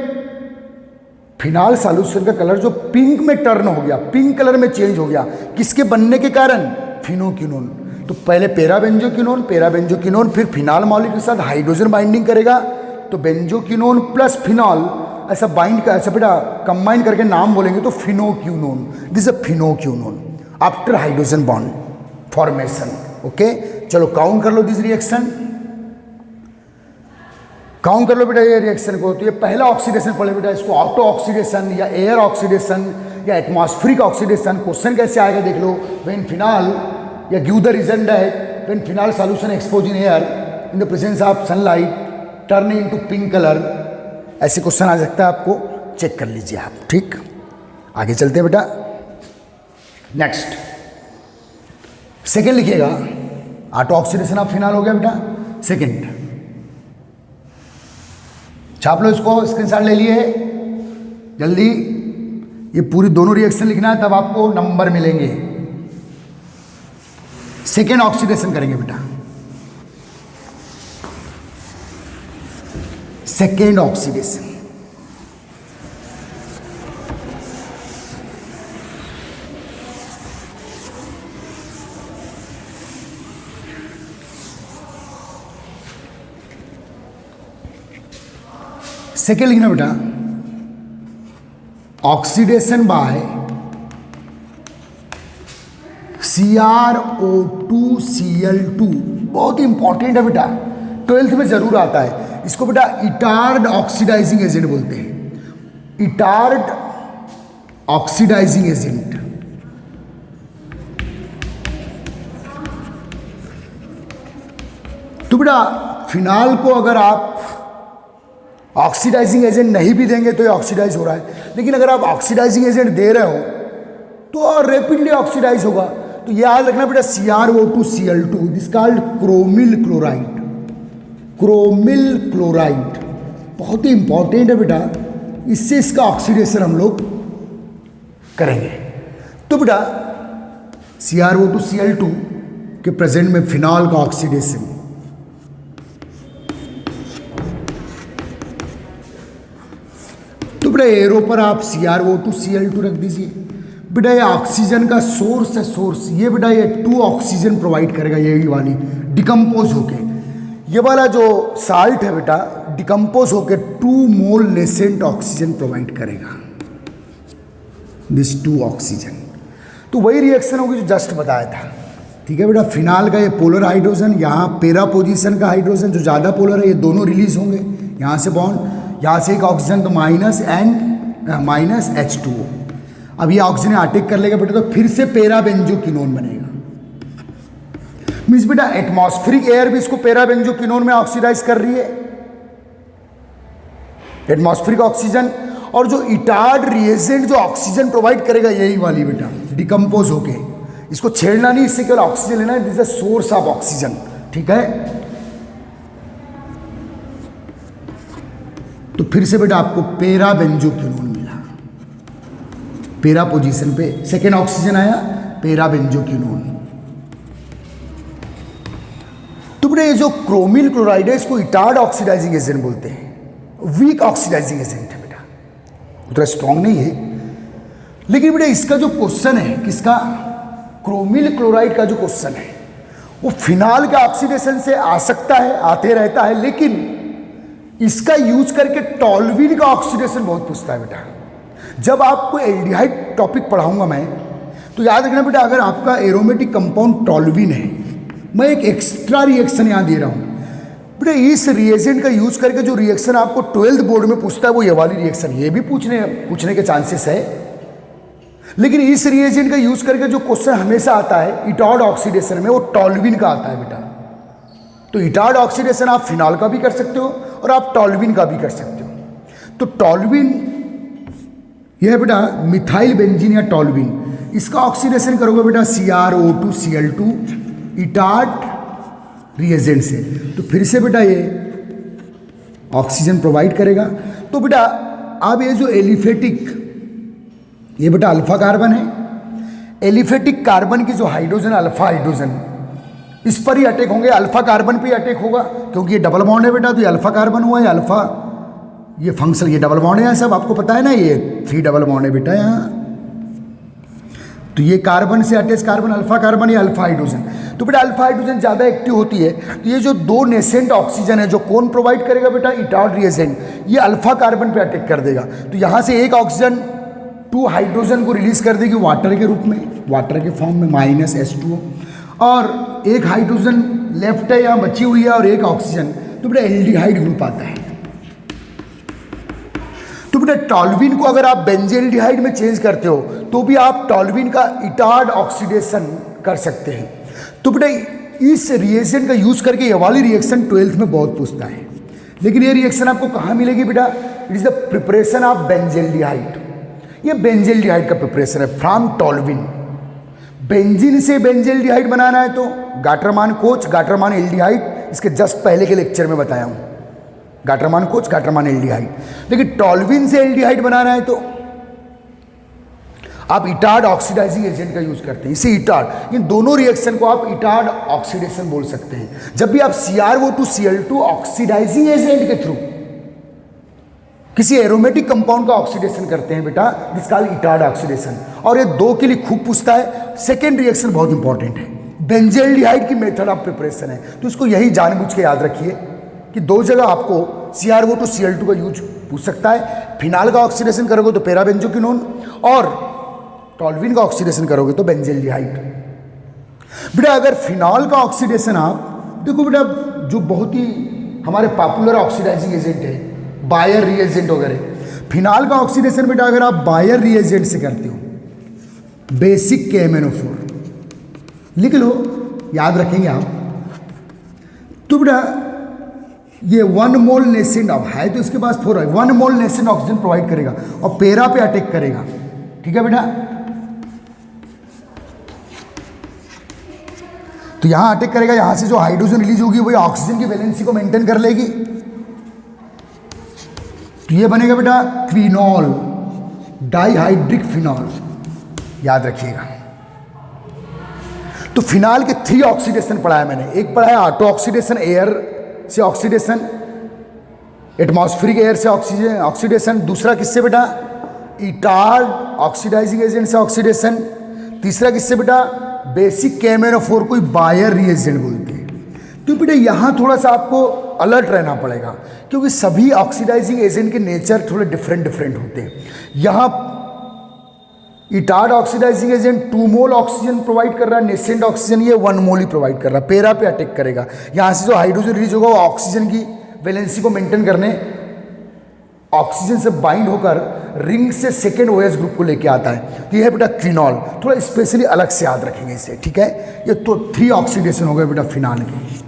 phenol solution का colour जो pink में टर्न हो गया, पिंक कलर में चेंज हो गया, किसके बनने के कारण? फिनोक्विनोन। तो पहले पैरा बेंजोक्विनोन, फिर फिनाल मॉलिक्यूल के साथ हाइड्रोजन बाइंडिंग करेगा, तो बेंजोक्विनोन प्लस फिनॉल ऐसा बाइंड का, ऐसा बेटा कंबाइन करके नाम बोलेंगे तो phenoquinone. This is a phenoquinone after hydrogen bond formation, okay. चलो काउंट कर लो दिस रिएक्शन, काउंट कर लो बेटा ये रिएक्शन को। तो ये पहला ऑक्सीडेशन पढ़े बेटा, इसको ऑटो ऑक्सीडेशन या एयर ऑक्सीडेशन या एटमॉस्फेरिक ऑक्सीडेशन। क्वेश्चन कैसे आएगा देख लो। व्हेन फिनॉल या give the reason that when phenyl solution expose in air in the presence of sunlight turn into pink colour. ऐसे क्वेश्चन आ सकता है, आपको चेक कर लीजिए आप। ठीक, आगे चलते हैं बेटा। नेक्स्ट सेकेंड लिखिएगा, ऑटो ऑक्सीडेशन ऑफ फिनाइल हो गया बेटा सेकेंड। छाप लो इसको, स्क्रीनशॉट ले लिए जल्दी। ये पूरी दोनों रिएक्शन लिखना है, तब आपको नंबर मिलेंगे। सेकेंड ऑक्सीडेशन करेंगे बेटा, सेकेंड ऑक्सीडेशन। सेकेंड लिखना बेटा, ऑक्सीडेशन बाय CrO2Cl2। बहुत ही इंपॉर्टेंट है बेटा, 12th में जरूर आता है। इसको बेटा इटार्ड ऑक्सीडाइजिंग एजेंट बोलते हैं, इटार्ड ऑक्सीडाइजिंग एजेंट। तो बेटा फिनाइल को अगर आप ऑक्सीडाइजिंग एजेंट नहीं भी देंगे तो ये ऑक्सीडाइज हो रहा है, लेकिन अगर आप ऑक्सीडाइजिंग एजेंट दे रहे हो तो रैपिडली ऑक्सीडाइज होगा। तो ये याद रखना बेटा, CrO2Cl2 this called chromyl chloride. Chromyl chloride बहुत ही इंपॉर्टेंट है बेटा, इससे इसका ऑक्सीडेशन हम लोग करेंगे। तो बेटा CrO2Cl2 के प्रेजेंट में फिनाइल का ऑक्सीडेशन, तो बेटा एरो पर आप CrO2Cl2 रख दीजिए। बेटा ये ऑक्सीजन का सोर्स है, सोर्स ये बेटा ये 2 ऑक्सीजन प्रोवाइड करेगा, यही वाली डिकम्पोज होके। ये वाला जो साल्ट है बेटा डिकम्पोज होके 2 मोल नेसेंट ऑक्सीजन प्रोवाइड करेगा, दिस 2 ऑक्सीजन। तो वही रिएक्शन होगी जो जस्ट बताया था। ठीक है बेटा, फिनाइल का ये पोलर हाइड्रोजन, यहाँ पेरा पोजीशन का हाइड्रोजन जो ज़्यादा पोलर है, ये दोनों रिलीज होंगे। यहाँ से बॉन्ड, यहाँ से एक ऑक्सीजन तो माइनस H2O। अब ये ऑक्सीजन अटैक कर लेगा बेटा, तो फिर से पेरा बेंजोक्विनोन बनेगा। मीन्स बेटा एटमॉस्फेरिक एयर भी इसको पेरा बेंजोक्विनोन में ऑक्सीडाइज कर रही है, एटमॉस्फेरिक ऑक्सीजन। और जो इटार्ड रिएजेंट जो ऑक्सीजन प्रोवाइड करेगा, यही वाली बेटा डिकम्पोज होके, इसको छेड़ना नहीं, इससे केवल ऑक्सीजन लेना है, this is source of oxygen. ठीक है, तो फिर से बेटा आपको पेरा बेंजोक्विनोन मिला, पेरा पोजीशन पे सेकेंड ऑक्सीजन आया, पेरा बेंजोक्विनोन। तो बेटा ये जो क्रोमिल क्लोराइड है, इसको इटार्ड ऑक्सीडाइजिंग एजेंट बोलते हैं, वीक ऑक्सीडाइजिंग एजेंट है बेटा, उतना स्ट्रॉन्ग नहीं है। लेकिन बेटा इसका जो क्वेश्चन है, किसका, क्रोमिल क्लोराइड का जो क्वेश्चन है, वो फिनाइल के ऑक्सीडेशन से आ सकता है, आते रहता है, लेकिन इसका यूज करके टॉल्यूइन का ऑक्सीडेशन बहुत पूछता है बेटा। जब आपको एल्डिहाइड टॉपिक पढ़ाऊंगा मैं, तो याद रखना बेटा, अगर आपका एरोमेटिक कंपाउंड टॉल्यूइन है, मैं एक एक्स्ट्रा रिएक्शन यहां दे रहा हूं बेटा, इस रिएजेंट का यूज करके जो रिएक्शन आपको 12th बोर्ड में पूछता है वो ये वाली रिएक्शन, ये भी पूछने के चांसेस है। लेकिन इस रिएजेंट का यूज करके जो क्वेश्चन हमेशा आता है इटार्ड ऑक्सीडेशन में, वो टॉल्यूइन का आता है बेटा। तो इटार्ड ऑक्सीडेशन आप फिनाइल का भी कर सकते हो और आप टॉल्यूइन का भी कर सकते हो। तो टॉल्यूइन यह है बेटा मिथाइल बेंजीन या टॉल्यूइन, इसका ऑक्सीडेशन करोगे बेटा CrO2Cl2 इटार्ड रिएजेंट से, तो फिर से बेटा ये ऑक्सीजन प्रोवाइड करेगा। तो बेटा अब ये जो एलिफेटिक, ये बेटा अल्फा कार्बन है, एलिफेटिक कार्बन की जो हाइड्रोजन, अल्फा हाइड्रोजन, इस पर ही अटैक होंगे, अल्फा कार्बन पे ही अटैक होगा, क्योंकि ये डबल बॉन्ड है बेटा। तो ये अल्फा कार्बन हुआ है, अल्फा ये फंक्शन, ये डबल बॉन्ड है, सब आपको पता है ना, ये 3 डबल बॉन्ड है बेटा यहाँ। तो ये कार्बन से अटैच कार्बन, अल्फा कार्बन या अल्फा हाइड्रोजन। तो बेटा अल्फा हाइड्रोजन ज़्यादा एक्टिव होती है, तो ये जो 2 नेसेंट ऑक्सीजन है जो कौन प्रोवाइड करेगा बेटा, इटार्ड रिएजेंट, ये अल्फा कार्बन पे अटैक कर देगा। तो यहाँ से एक ऑक्सीजन 2 हाइड्रोजन को रिलीज कर देगी वाटर के रूप में, वाटर के फॉर्म में -H2O, और एक हाइड्रोजन लेफ्ट है यहाँ बची हुई है और एक ऑक्सीजन, तो बेटा एल्डिहाइड ग्रुप आता है। तो बेटा टॉल्यूइन को अगर आप बेंजील्डिहाइड में चेंज करते हो तो भी आप टॉल्यूइन का इटार्ड ऑक्सीडेशन कर सकते हैं। तो बेटा इस रिएजेंट का यूज करके ये वाली रिएक्शन 12th में बहुत पूछता है। लेकिन ये रिएक्शन आपको कहाँ मिलेगी बेटा? It is the preparation of benzaldehyde. ये बेंजेल्डिहाइड का प्रिपरेशन है फ्रॉम टॉल्विन। बेंजीन से बेंजेल्डिहाइड बनाना है तो गाटरमान कोच, गाटरमान एल्डिहाइड, इसके जस्ट पहले के लेक्चर में बताया हूँ, गाटरमान कोच, गाटरमान एल्डिहाइड। लेकिन टॉल्विन से एल्डिहाइड बनाना है तो आप इटार्ड ऑक्सीडाइजिंग एजेंट का यूज करते हैं। इसे इटार्ड, इन दोनों रिएक्शन को आप इटार्ड ऑक्सीडेशन बोल सकते हैं। जब भी आप CrO2Cl2 ऑक्सीडाइजिंग एजेंट के थ्रू किसी एरोमेटिक कंपाउंड का ऑक्सीडेशन करते हैं बेटा, दिस कॉल्ड इटार्ड ऑक्सीडेशन। और ये दो के लिए खूब पूछता है। सेकेंड रिएक्शन बहुत इंपॉर्टेंट है, बेंजेल्डिहाइड की मेथड ऑफ प्रिपरेशन है, तो इसको यही जानबूझ के याद रखिए कि दो जगह आपको CrO2Cl2 का यूज पूछ सकता है। फिनाल का ऑक्सीडेशन करोगे तो पेराबेंजोक्विनोन, और टॉल्विन का ऑक्सीडेशन करोगे तो बेंजेल्डिहाइड। बेटा अगर फिनॉल का ऑक्सीडेशन आप देखो बेटा, जो बहुत ही हमारे पॉपुलर ऑक्सीडाइजिंग एजेंट है, बायर रिएजेंट वगैरह, फिनॉल का ऑक्सीडेशन बेटा अगर आप बायर रिएजेंट से करते हो, बेसिक KMnO4 लिख लो, याद रखेंगे आप, तो बेटा ये 1 मोल नेसेंट अब है तो इसके पास 4 है, 1 मोल नेसेंट ऑक्सीजन प्रोवाइड करेगा और पेरा पे अटैक करेगा। ठीक है बेटा, तो यहां अटैक करेगा, यहां से जो हाइड्रोजन रिलीज होगी वही ऑक्सीजन की वैलेंसी को मेंटेन कर लेगी, तो ये बनेगा बेटा क्विनॉल, डाइहाइड्रिक फिनॉल, याद रखिएगा। तो फिनाल के 3 ऑक्सीडेशन पढ़ा है मैंने। एक पढ़ा है ऑटो ऑक्सीडेशन, एयर से ऑक्सीडेशन, एटमॉस्फेरिक एयर से ऑक्सीडेशन। दूसरा किससे बेटा? इटार्ड ऑक्सीडाइजिंग एजेंट से ऑक्सीडेशन। तीसरा किससे बेटा? बेसिक KMnO4 कोई बायर रिएजेंट बोलते हैं। तो बेटा यहाँ थोड़ा सा आपको अलर्ट रहना पड़ेगा, क्योंकि सभी ऑक्सीडाइजिंग एजेंट के नेचर थोड़े डिफरेंट होते हैं। यहाँ इटार्ड oxidising agent 2 mole oxygen provide कर रहा है, नेसेंट ऑक्सीजन ये 1 मोल ही प्रोवाइड कर रहा है, पेरा पे अटैक करेगा। यहाँ से जो हाइड्रोजन रिलीज होगा वो ऑक्सीजन की वैलेंसी को मेंटेन करने ऑक्सीजन से बाइंड होकर रिंग से सेकेंड OH ग्रुप को लेके आता है। तो यह है बेटा क्विनॉल, थोड़ा स्पेशली अलग से याद रखेंगे इसे। ठीक है, ये तो 3 ऑक्सीडेशन हो गए बेटा फिनाल के।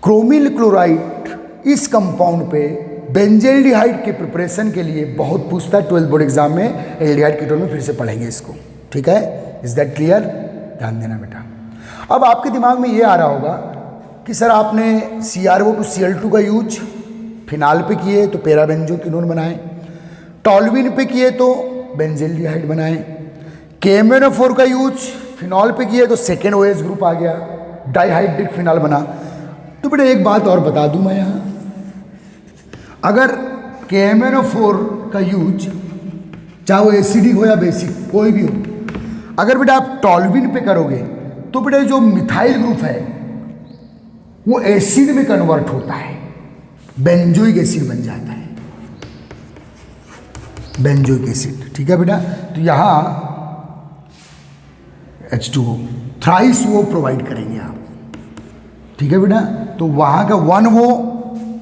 क्रोमिल क्लोराइड इस कंपाउंड पे बेंजेल्डिहाइड के प्रिपरेशन के लिए बहुत पूछता है 12th बोर्ड एग्जाम में। एल्डिहाइड कीटोन में फिर से पढ़ेंगे इसको। ठीक है, इज दैट क्लियर? ध्यान देना बेटा। अब आपके दिमाग में ये आ रहा होगा कि सर आपने CrO2Cl2 का यूज फिनाल पे किए तो पेराबेंजोक्विनोन बनाए, टॉल्विन पे किए तो बेंजेल्डिहाइड बनाए, KMnO4 का यूज फिनॉल पे किए तो सेकेंड OH ग्रुप आ गया, डाइहाइड्रिक फिनॉल बना। तो बेटा एक बात और बता दूं मैं यहाँ, अगर KMnO4 का यूज चाहे वो एसिडिक हो या बेसिक कोई भी हो, अगर बेटा आप टॉल्विन पे करोगे तो बेटा जो मिथाइल ग्रुप है वो एसिड में कन्वर्ट होता है, बेंजोइक एसिड बन जाता है, बेंजोइक एसिड। ठीक है बेटा, तो यहाँ H2O थ्राइस वो प्रोवाइड करेंगे आप। ठीक है बेटा, तो वहाँ का 1 वो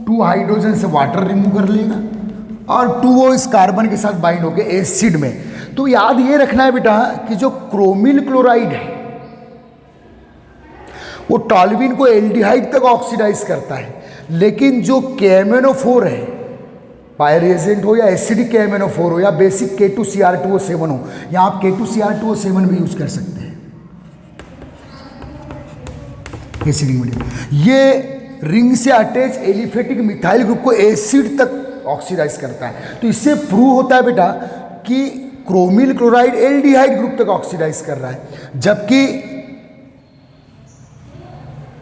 2 हाइड्रोजन से वाटर रिमूव कर लेगा और 2 वो इस कार्बन के साथ बाइंड होकर एसिड में। तो याद ये रखना है बेटा कि जो क्रोमिल क्लोराइड है वो टॉल्विन को एल्डिहाइड तक ऑक्सीडाइज करता है, लेकिन जो KMnO4 है, बायर एजेंट हो या एसिडिक KMnO4 हो या बेसिक K2Cr2O7 हो, या आप K2Cr2O7 भी यूज कर सकते हैं एसिडिक मीडियम। ये रिंग से अटैच एलिफेटिक मिथाइल ग्रुप को एसिड तक ऑक्सीडाइज करता है। तो इससे प्रूव होता है बेटा कि क्रोमिल क्लोराइड एल्डिहाइड ग्रुप तक ऑक्सीडाइज कर रहा है, जबकि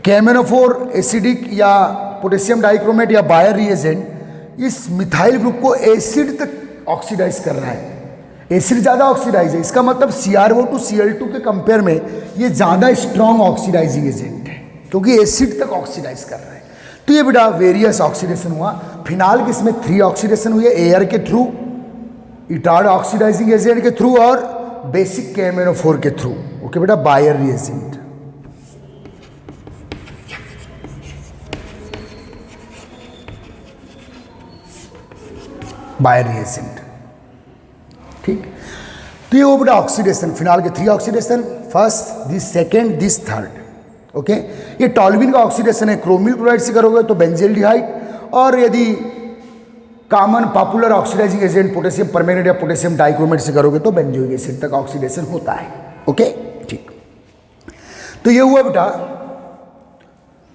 KMnO4 एसिडिक या पोटेशियम डाइक्रोमेट या बायर रिएजेंट इस मिथाइल ग्रुप को एसिड तक ऑक्सीडाइज कर रहा है। एसिड ज़्यादा ऑक्सीडाइज है, इसका मतलब CrO2Cl2 के कंपेयर में ये ज़्यादा स्ट्रॉन्ग ऑक्सीडाइजिंग एजेंट है, क्योंकि एसिड तक ऑक्सीडाइज कर रहा है। तो ये बेटा वेरियस ऑक्सीडेशन हुआ। फिनाल के इसमें 3 ऑक्सीडेशन हुए, एयर के थ्रू, इटार्ड ऑक्सीडाइजिंग एजेंट के थ्रू और बेसिक KMnO4 के थ्रू। ओके बेटा, बायर रिएजेंट। Baeyer reagent. ठीक, तो ये वो बेटा ऑक्सीडेशन, फिनाल के 3 oxidation, first, this second, this third. Okay. ये टॉल्यूइन का ऑक्सीडेशन है, क्रोमिल क्लोराइड से करोगे तो बेंजील्डिहाइड, और यदि common popular oxidising agent potassium permanganate या पोटेशियम डाइक्रोमेट से करोगे तो बेंजोइक एसिड तक ऑक्सीडेशन होता है। ओके, ठीक। तो ये हुआ बेटा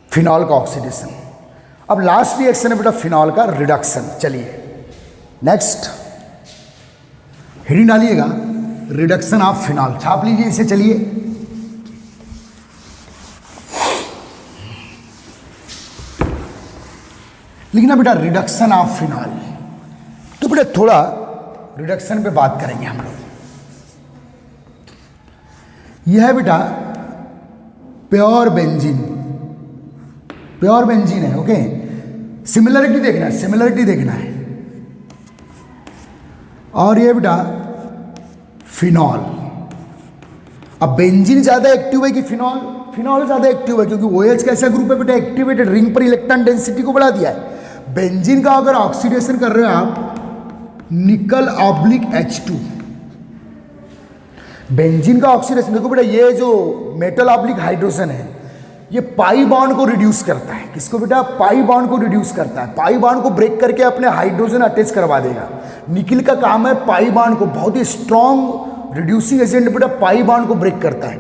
फिनॉल का ऑक्सीडेशन। अब लास्ट रिएक्शन है बेटा फिनॉल का रिडक्शन। चलिए नेक्स्ट हेडिंग डालिएगा, रिडक्शन ऑफ फिनॉल, छाप लीजिए इसे। चलिए लिखना बेटा रिडक्शन ऑफ फिनॉल। तो बेटा थोड़ा रिडक्शन पे बात करेंगे हम लोग। यह है बेटा प्योर बेंजीन, प्योर बेंजीन है। ओके, सिमिलरिटी देखना है, सिमिलरिटी देखना है। और ये बेटा फिनॉल। अब बेंजीन ज्यादा एक्टिव है कि फिनॉल? फिनॉल ज्यादा एक्टिव है, क्योंकि OH का ऐसा ग्रुप है बेटा एक्टिवेटेड, रिंग पर इलेक्ट्रॉन डेंसिटी को बढ़ा दिया है। बेंजीन का अगर ऑक्सीडेशन कर रहे हो आप निकल ऑब्लिक H2, बेंजीन का ऑक्सीडेशन देखो बेटा, ये जो मेटल ऑब्लिक हाइड्रोजन है ये पाई बॉन्ड को रिड्यूस करता है। किसको बेटा? पाई बॉन्ड को रिड्यूस करता है। पाई बॉन्ड को ब्रेक करके अपने हाइड्रोजन अटैच करवा देगा। निकिल का काम है पाई बॉन्ड को, बहुत ही स्ट्रॉन्ग रिड्यूसिंग एजेंट बेटा पाई बॉन्ड को ब्रेक करता है।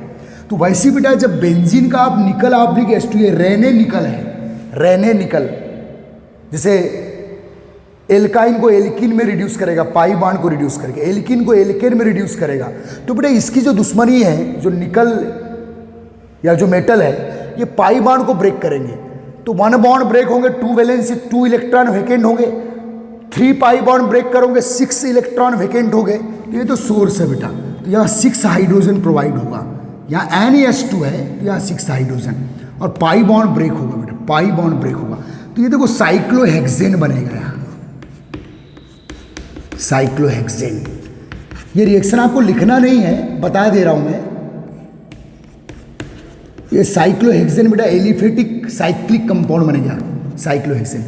तो वैसे बेटा जब बेंजीन का आप निकल ऑब्लिक H2, ये रेने निकल है, रेने निकल, जैसे एल्काइन को एल्किन में रिड्यूस करेगा, पाई बॉन्ड को रिड्यूस करके, एल्किन को एल्केन में रिड्यूस करेगा। तो बेटा इसकी जो दुश्मनी है, जो निकल या जो मेटल है, ये पाई बॉन्ड को ब्रेक करेंगे। तो 1 बॉन्ड ब्रेक होंगे, 2 वैलेंसी, 2 इलेक्ट्रॉन वैकेंट होंगे। 3 पाई बॉन्ड ब्रेक करोगे, 6 इलेक्ट्रॉन वैकेंट होंगे। तो ये तो सोर्स है बेटा, तो यहाँ 6 हाइड्रोजन प्रोवाइड होगा। यहाँ NaH2 है तो यहाँ 6 हाइड्रोजन, और पाई बॉन्ड ब्रेक होगा बेटा, पाई बॉन्ड ब्रेक होगा। तो ये देखो साइक्लोहेक्सेन बनेगा यहाँ, साइक्लोहेक्सेन। ये रिएक्शन आपको लिखना नहीं है, बता दे रहा हूं मैं। ये साइक्लोहेक्सेन बेटा एलिफेटिक साइक्लिक कंपाउंड बनेगा, साइक्लोहेक्सेन।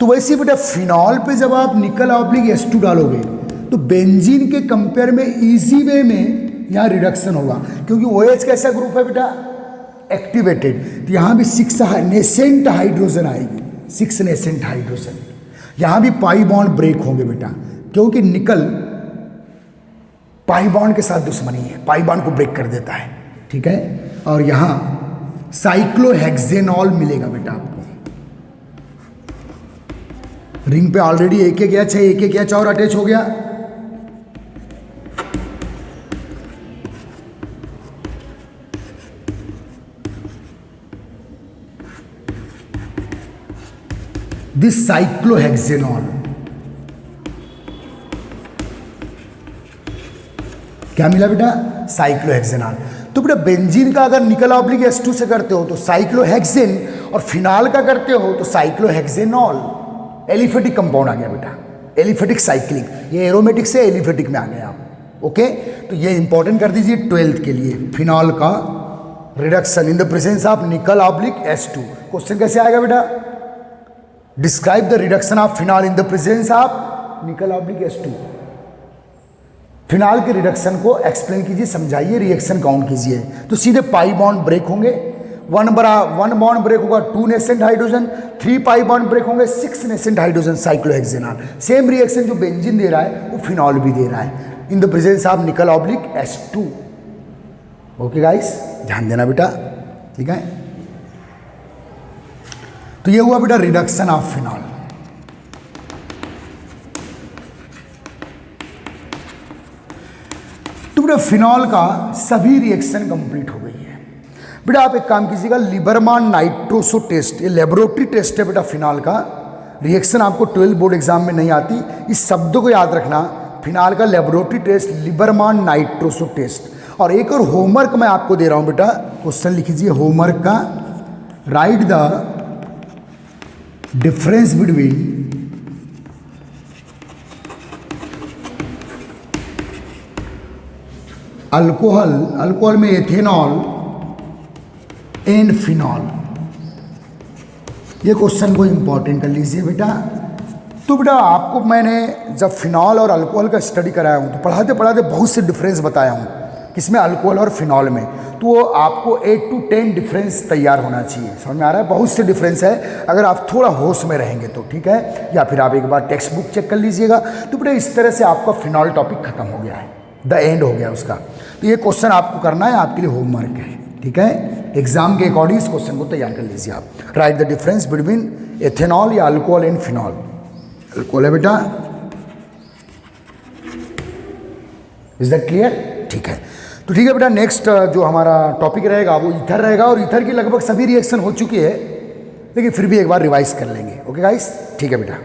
तो वैसे बेटा फिनॉल पे जब आप निकल ऑब्लिक H2 डालोगे तो बेंजीन के कंपेयर में इजी वे में यहाँ रिडक्शन होगा, क्योंकि OH कैसा ग्रुप है बेटा एक्टिवेटेड। तो यहाँ भी 6 नेसेंट हाइड्रोजन आएगी, 6 नेसेंट हाइड्रोजन। यहाँ भी पाई बॉन्ड ब्रेक होंगे बेटा, क्योंकि निकल पाई बॉन्ड के साथ दुश्मनी है, पाई बॉन्ड को ब्रेक कर देता है, ठीक है। और यहाँ साइक्लोहेक्सेनॉल मिलेगा बेटा आपको। रिंग पे ऑलरेडी एक एक और अटैच हो गया। दिस साइक्लोहेक्सेनॉल क्या मिला बेटा? साइक्लोहेक्सेनॉल। तो बेटा बेंजीन का अगर निकल ऑब्लिक H2 से करते हो तो साइक्लोहेक्सेन, और फिनॉल का करते हो तो साइक्लोहेक्सेनॉल। एलिफेटिक कंपाउंड आ गया बेटा, एलिफेटिक साइक्लिक। ये एरोमेटिक से एलिफेटिक में आ गया आप। ओके, तो ये इंपॉर्टेंट कर दीजिए 12th के लिए, फिनॉल का reduction in the presence of nickel oblique H2। Question कैसे आएगा बेटा? Describe the reduction of phenol in the presence of nickel oblique H2। Phenol के रिडक्शन को एक्सप्लेन कीजिए, समझाइए, रिएक्शन काउंट कीजिए। तो सीधे पाई बॉन्ड ब्रेक होंगे, 1 बॉन्ड ब्रेक होगा, 2 nascent hydrogen, 3 pi bond break होंगे, 6 nascent hydrogen, cyclohexanol. Same reaction जो बेंजीन दे रहा है वो फिनॉल भी दे रहा है in the presence of nickel oblique H2। Okay guys, ध्यान देना बेटा, ठीक है। तो ये हुआ बेटा रिडक्शन ऑफ फिनॉल। तो बेटा फिनॉल का सभी रिएक्शन कंप्लीट हो गई है। बेटा आप एक काम कीजिएगा, लिबरमान नाइट्रोसो टेस्ट, ये लेबोरेटरी टेस्ट है बेटा फिनॉल का। रिएक्शन आपको 12 बोर्ड एग्जाम में नहीं आती, इस शब्द को याद रखना। फिनॉल का laboratory test Liebermann nitroso test. और एक और होमवर्क मैं आपको दे रहा हूं बेटा, क्वेश्चन लिख लीजिए होमवर्क का। Right the difference between alcohol में एथेनॉल एंड फिनॉल। ये क्वेश्चन को इंपॉर्टेंट कर लीजिए बेटा। तो बेटा आपको मैंने जब फिनॉल और अल्कोहल का स्टडी कराया हूँ तो पढ़ाते पढ़ाते बहुत से डिफरेंस बताया हूँ किसमें, अल्कोहल और फिनॉल में। तो वो आपको 8 to 10 डिफरेंस तैयार होना चाहिए। समझ में आ रहा है, बहुत से डिफरेंस है अगर आप थोड़ा होश में रहेंगे तो, ठीक है। या फिर आप एक बार टेक्स्ट बुक चेक कर लीजिएगा। तो बेटा इस तरह से आपका फिनॉल टॉपिक खत्म हो गया है, द एंड हो गया उसका। तो ये क्वेश्चन आपको करना है, आपके लिए होमवर्क है, ठीक है। एग्जाम के अकॉर्डिंग इस क्वेश्चन को तैयार कर लीजिए आप। Right the difference between ethanol या अल्कोहल एंड फिनॉल। अल्कोहल है बेटा, इज दैट क्लियर? ठीक है। तो ठीक है बेटा, नेक्स्ट जो हमारा टॉपिक रहेगा वो ईथर रहेगा। और ईथर की लगभग सभी रिएक्शन हो चुकी है, लेकिन फिर भी एक बार रिवाइज कर लेंगे। ओके गाइस, ठीक है बेटा।